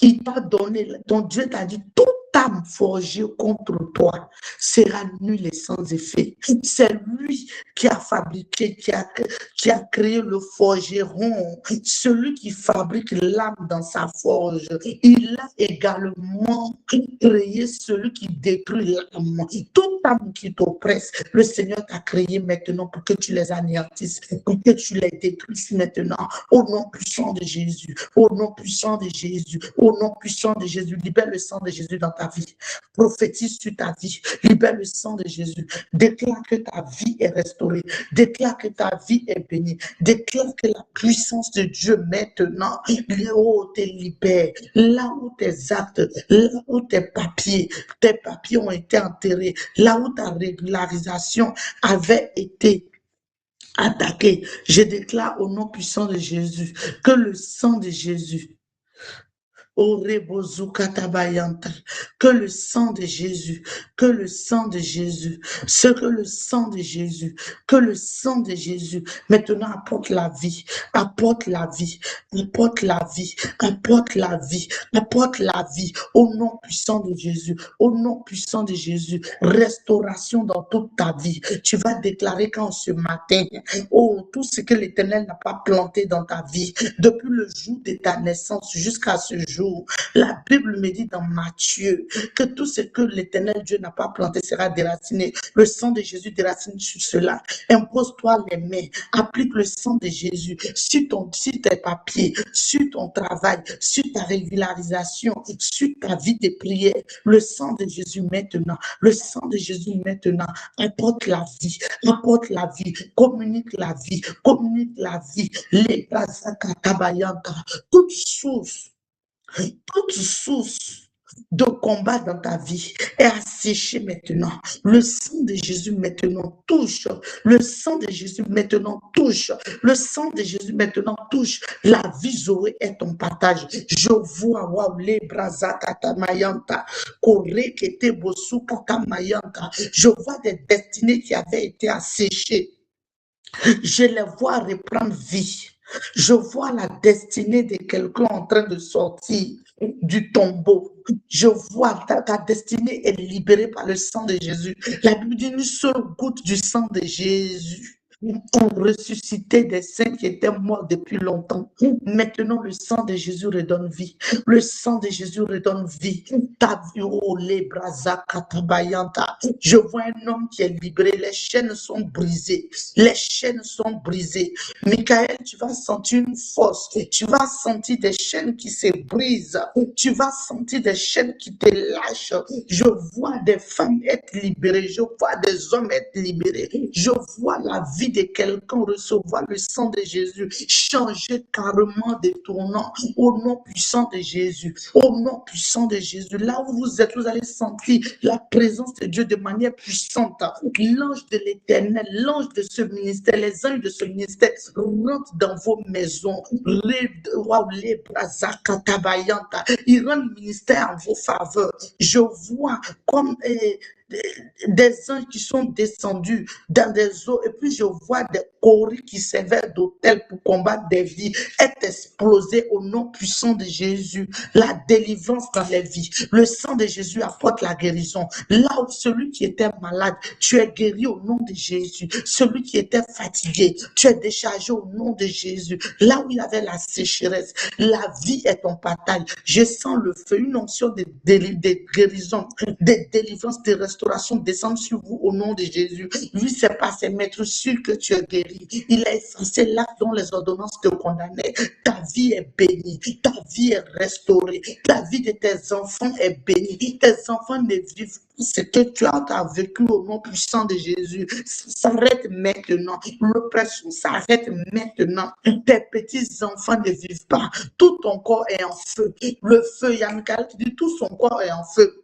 il t'a donné, ton Dieu t'a dit, tout âme forgée contre toi sera nulle et sans effet. C'est lui qui a fabriqué, qui a créé le forgeron, celui qui fabrique l'âme dans sa forge. Il a également créé celui qui détruit l'âme. Toute âme qui t'oppresse, le Seigneur t'a créé maintenant pour que tu les anéantisses, pour que tu les détruises maintenant. Au nom puissant de Jésus, au nom puissant de Jésus, au nom puissant de Jésus, libère le sang de Jésus dans ta vie. Prophétise sur ta vie, libère le sang de Jésus. Déclare que ta vie est restaurée, déclare que ta vie est bénie, déclare que la puissance de Dieu maintenant, là où te libère, là où tes actes, là où tes papiers ont été enterrés, là où ta régularisation avait été attaquée. Je déclare au nom puissant de Jésus que le sang de Jésus, que le sang de Jésus, que le sang de Jésus, que le sang de Jésus, que le sang de Jésus maintenant apporte la vie, apporte la vie, apporte la vie, apporte la vie, apporte la vie, au nom puissant de Jésus, au nom puissant de Jésus, restauration dans toute ta vie. Tu vas déclarer quand ce matin, oh, tout ce que l'Éternel n'a pas planté dans ta vie, depuis le jour de ta naissance jusqu'à ce jour, la Bible me dit dans Matthieu que tout ce que l'Éternel Dieu n'a pas planté sera déraciné. Le sang de Jésus déracine sur cela. Impose-toi les mains, applique le sang de Jésus sur tes papiers, sur ton travail, sur ta régularisation, sur ta vie de prière. Le sang de Jésus maintenant, le sang de Jésus maintenant apporte la vie, communique la vie, communique la vie. Les toute source de combat dans ta vie est asséchée maintenant. Le sang de Jésus maintenant touche. Le sang de Jésus maintenant touche. Le sang de Jésus maintenant touche. La vie Zoé est ton partage. Je vois les brazakatamayanta, korekete bosukukamayanta. Je vois des destinées qui avaient été asséchées. Je les vois reprendre vie. Je vois la destinée de quelqu'un en train de sortir du tombeau. Je vois ta destinée est libérée par le sang de Jésus. La Bible dit une seule goutte du sang de Jésus ont ressuscité des saints qui étaient morts depuis longtemps. Maintenant, le sang de Jésus redonne vie. Le sang de Jésus redonne vie. Je vois un homme qui est libéré. Les chaînes sont brisées. Les chaînes sont brisées. Michael, tu vas sentir une force. Tu vas sentir des chaînes qui se brisent. Tu vas sentir des chaînes qui te lâchent. Je vois des femmes être libérées. Je vois des hommes être libérés. Je vois la vie de quelqu'un recevoir le sang de Jésus, changer carrément de tournant au nom puissant de Jésus, au nom puissant de Jésus. Là où vous êtes, vous allez sentir la présence de Dieu de manière puissante. L'ange de l'Éternel, l'ange de ce ministère, les anges de ce ministère rentrent dans vos maisons. Ils rendent le ministère en vos faveurs. Je vois comme des anges qui sont descendus dans des eaux, et puis je vois des coris qui servaient d'autel pour combattre des vies être explosés au nom puissant de Jésus. La délivrance dans les vies. Le sang de Jésus apporte la guérison. Là où celui qui était malade, tu es guéri au nom de Jésus. Celui qui était fatigué, tu es déchargé au nom de Jésus. Là où il y avait la sécheresse, la vie est ton partage. Je sens le feu, une onction de guérison, de délivrance, de restauration descend sur vous au nom de Jésus. Lui, c'est pas ses maîtres sûr que tu es guéri. Il a effacé l'acte dont les ordonnances te condamnaient. Ta vie est bénie, ta vie est restaurée, la vie de tes enfants est bénie. Tes enfants ne vivent pas ce que tu as vécu au nom puissant de Jésus. Ça s'arrête maintenant. L'oppression s'arrête maintenant. Tes petits-enfants ne vivent pas. Tout ton corps est en feu. Le feu, Yannick qui dit tout son corps est en feu.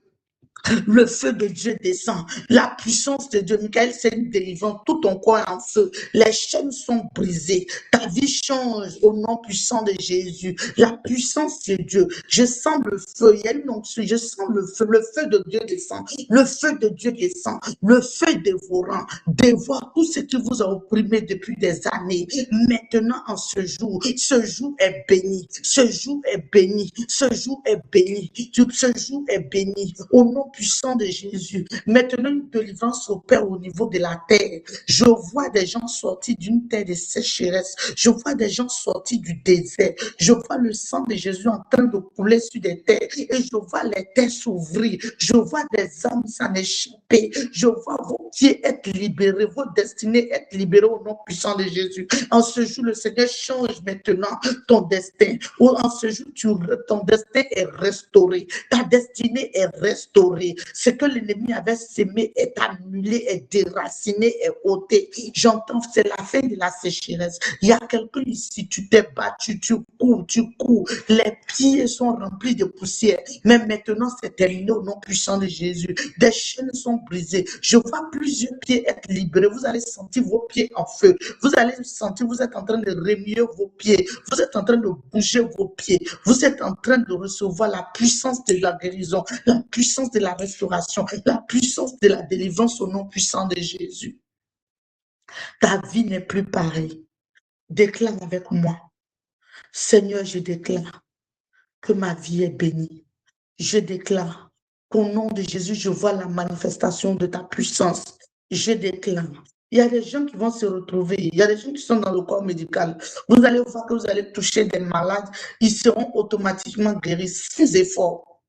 Le feu de Dieu descend. La puissance de Dieu. Michael, c'est une délivrance. Tout ton corps est en feu. Les chaînes sont brisées. Ta vie change au nom puissant de Jésus. La puissance de Dieu. Je sens le feu. Il y a une onction. Je sens le feu. Le feu de Dieu descend. Le feu de Dieu descend. Le feu dévorant. Dévore tout ce qui vous a opprimé depuis des années. Maintenant, en ce jour est béni. Ce jour est béni. Ce jour est béni. Ce jour est béni. Au nom puissant de Jésus. Maintenant, une délivrance opère au niveau de la terre. Je vois des gens sortis d'une terre de sécheresse. Je vois des gens sortis du désert. Je vois le sang de Jésus en train de couler sur des terres. Et je vois les terres s'ouvrir. Je vois des âmes s'en échapper. Je vois vos pieds être libérés. Vos destinées être libérées au nom puissant de Jésus. En ce jour, le Seigneur change maintenant ton destin. En ce jour, ton destin est restauré. Ta destinée est restaurée. Ce que l'ennemi avait sémé est annulé, est déraciné, est ôté. J'entends, c'est la fin de la sécheresse. Il y a quelqu'un ici, tu t'es battu, tu cours. Les pieds sont remplis de poussière. Mais maintenant, c'est terminé au nom puissant de Jésus. Des chaînes sont brisées. Je vois plusieurs pieds être libérés. Vous allez sentir vos pieds en feu. Vous allez sentir, vous êtes en train de remuer vos pieds. Vous êtes en train de bouger vos pieds. Vous êtes en train de recevoir la puissance de la guérison, la puissance de la restauration, la puissance de la délivrance au nom puissant de Jésus. Ta vie n'est plus pareille. Déclare avec moi. Seigneur, je déclare que ma vie est bénie. Je déclare qu'au nom de Jésus, je vois la manifestation de ta puissance. Je déclare. Il y a des gens qui vont se retrouver, il y a des gens qui sont dans le corps médical. Vous allez voir que vous allez toucher des malades, ils seront automatiquement guéris sans effort.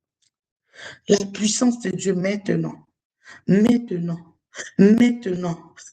La puissance de Dieu maintenant,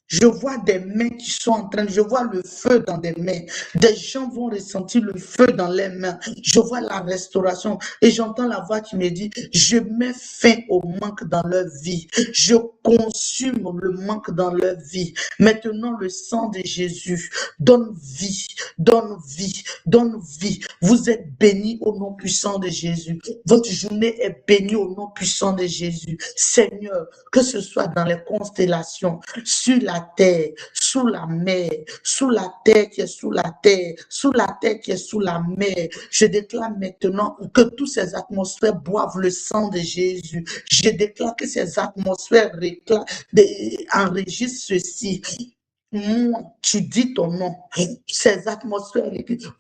je vois des mains qui sont en train, je vois le feu dans des mains. Des gens vont ressentir le feu dans les mains. Je vois la restauration et j'entends la voix qui me dit, je mets fin au manque dans leur vie. Je consume le manque dans leur vie. Maintenant, le sang de Jésus donne vie, donne vie, donne vie. Vous êtes bénis au nom puissant de Jésus. Votre journée est bénie au nom puissant de Jésus. Seigneur, que ce soit dans les constellations, sur la terre, sous la mer, sous la terre qui est sous la terre, sous la terre qui est sous la mer. Je déclare maintenant que toutes ces atmosphères boivent le sang de Jésus. Je déclare que ces atmosphères enregistrent ceci. Moi, tu dis ton nom, ces atmosphères,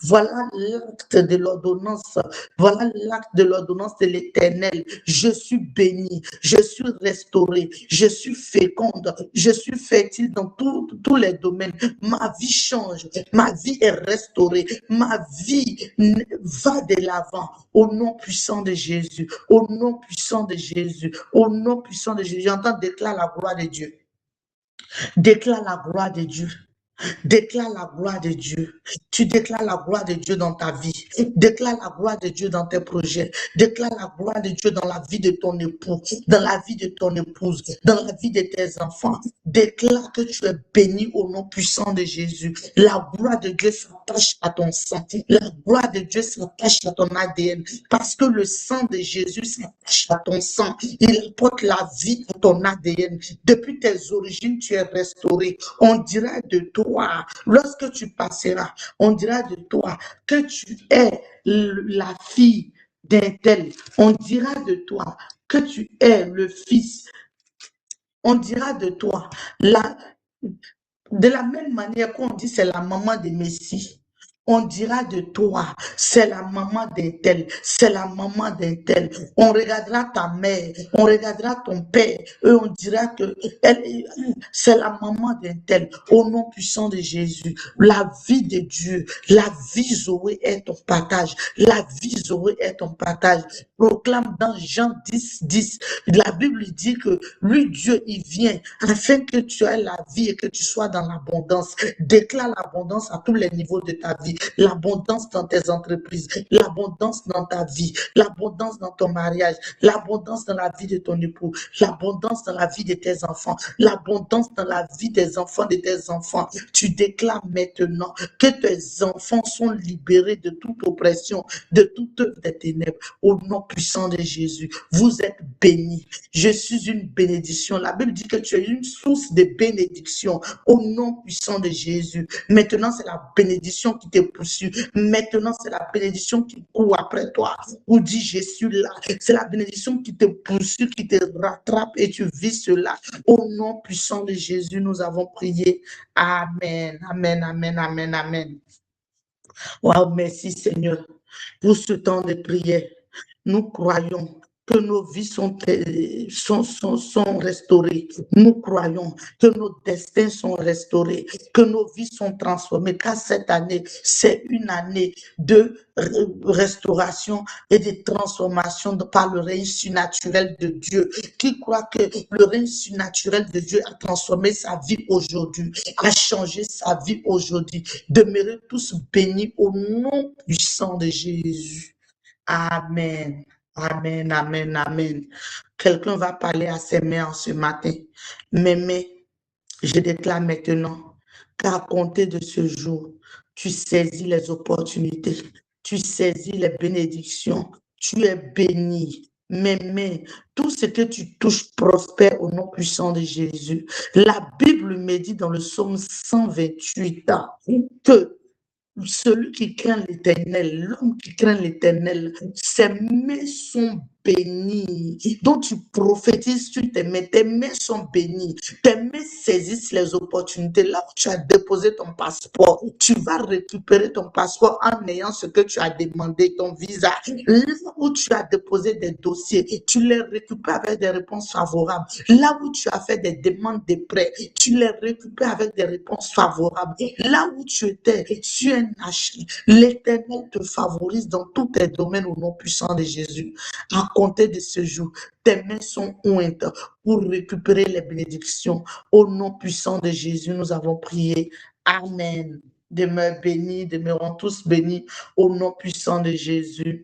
voilà l'acte de l'ordonnance, voilà l'acte de l'ordonnance de l'Éternel. Je suis béni, je suis restauré, je suis féconde, je suis fertile dans tous les domaines. Ma vie change, ma vie est restaurée, ma vie va de l'avant. Au nom puissant de Jésus, au nom puissant de Jésus, au nom puissant de Jésus. J'entends déclarer la gloire de Dieu. Déclare la gloire de Dieu. Déclare la gloire de Dieu. Tu déclares la gloire de Dieu dans ta vie. Déclare la gloire de Dieu dans tes projets. Déclare la gloire de Dieu dans la vie de ton époux, dans la vie de ton épouse, dans la vie de tes enfants. Déclare que tu es béni au nom puissant de Jésus. La gloire de Dieu s'attache à ton sang. La gloire de Dieu s'attache à ton ADN. Parce que le sang de Jésus s'attache à ton sang. Il apporte la vie à ton ADN. Depuis tes origines, tu es restauré. On dira de toi, lorsque tu passeras, on dira de toi que tu es la fille d'un tel. On dira de toi que tu es le fils. On dira de toi, de la même manière qu'on dit c'est la maman de Messie. On dira de toi, c'est la maman d'un tel, c'est la maman d'un tel. On regardera ta mère, on regardera ton père, et on dira que c'est la maman d'un tel. Au nom puissant de Jésus, la vie de Dieu, la vie Zoé est ton partage. La vie Zoé est ton partage. Proclame dans Jean 10, 10. La Bible dit que lui, Dieu, il vient afin que tu aies la vie et que tu sois dans l'abondance. Déclare l'abondance à tous les niveaux de ta vie. l'abondance dans tes entreprises, l'abondance dans ta vie, l'abondance dans ton mariage, l'abondance dans la vie de ton époux, l'abondance dans la vie de tes enfants, l'abondance dans la vie des enfants de tes enfants. Tu déclares maintenant que tes enfants sont libérés de toute oppression, de toute œuvre des ténèbres, au nom puissant de Jésus. Vous êtes bénis. Je suis une bénédiction. La Bible dit que tu es une source de bénédiction au nom puissant de Jésus. Maintenant, c'est la bénédiction qui te poursuit. Maintenant, c'est la bénédiction qui court après toi. Ou dit, je suis là. C'est la bénédiction qui te poursuit, qui te rattrape et tu vis cela. Au nom puissant de Jésus, nous avons prié. Amen, amen, amen, amen, amen. Wow, merci Seigneur pour ce temps de prière. Nous croyons que nos vies sont restaurées. Nous croyons que nos destins sont restaurés, que nos vies sont transformées, car cette année, c'est une année de restauration et de transformation par le règne surnaturel de Dieu. Qui croit que le règne surnaturel de Dieu a transformé sa vie aujourd'hui, a changé sa vie aujourd'hui. Demeurez tous bénis au nom puissant de Jésus. Amen. Amen, amen, amen. Quelqu'un va parler à ses mères ce matin. Mais, je déclare maintenant qu'à compter de ce jour, tu saisis les opportunités, tu saisis les bénédictions, tu es béni. Mais, tout ce que tu touches prospère au nom puissant de Jésus. La Bible me dit dans le psaume 128 que celui qui craint l'Éternel, l'homme qui craint l'Éternel, ses mains sont bénies. Donc tu prophétises sur tes mains sont bénies. Tes mains saisissent les opportunités. Là où tu as déposé ton passeport, tu vas récupérer ton passeport en ayant ce que tu as demandé, ton visa. Là où tu as déposé des dossiers, tu les récupères avec des réponses favorables. Là où tu as fait des demandes de prêts, tu les récupères avec des réponses favorables. Là où tu étais, tu es naché. L'Éternel te favorise dans tous tes domaines au nom puissant de Jésus. À compter de ce jour, tes mains sont ointes pour récupérer les bénédictions. Au nom puissant de Jésus, nous avons prié. Amen. Demeure bénis, demeurons tous bénis au nom puissant de Jésus.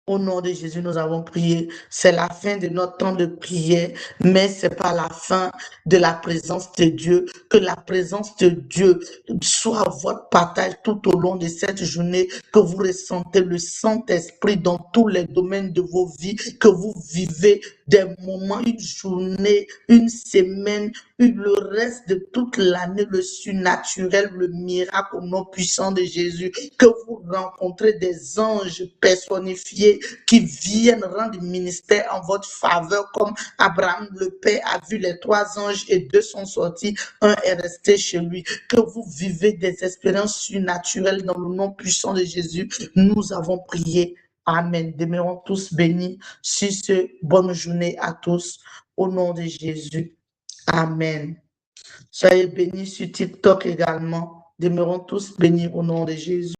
Au nom de Jésus, nous avons prié. C'est la fin de notre temps de prière, mais c'est pas la fin de la présence de Dieu. Que la présence de Dieu soit votre partage tout au long de cette journée, que vous ressentez le Saint-Esprit dans tous les domaines de vos vies, que vous vivez des moments, une journée, une semaine, le reste de toute l'année, le surnaturel, le miracle au nom puissant de Jésus, que vous rencontrez des anges personnifiés qui viennent rendre ministère en votre faveur, comme Abraham le Père a vu les 3 anges et 2 sont sortis, un est resté chez lui. Que vous vivez des expériences surnaturelles dans le nom puissant de Jésus. Nous avons prié. Amen. Demeurons tous bénis sur ce bonne journée à tous. Au nom de Jésus. Amen. Soyez bénis sur TikTok également. Demeurons tous bénis au nom de Jésus.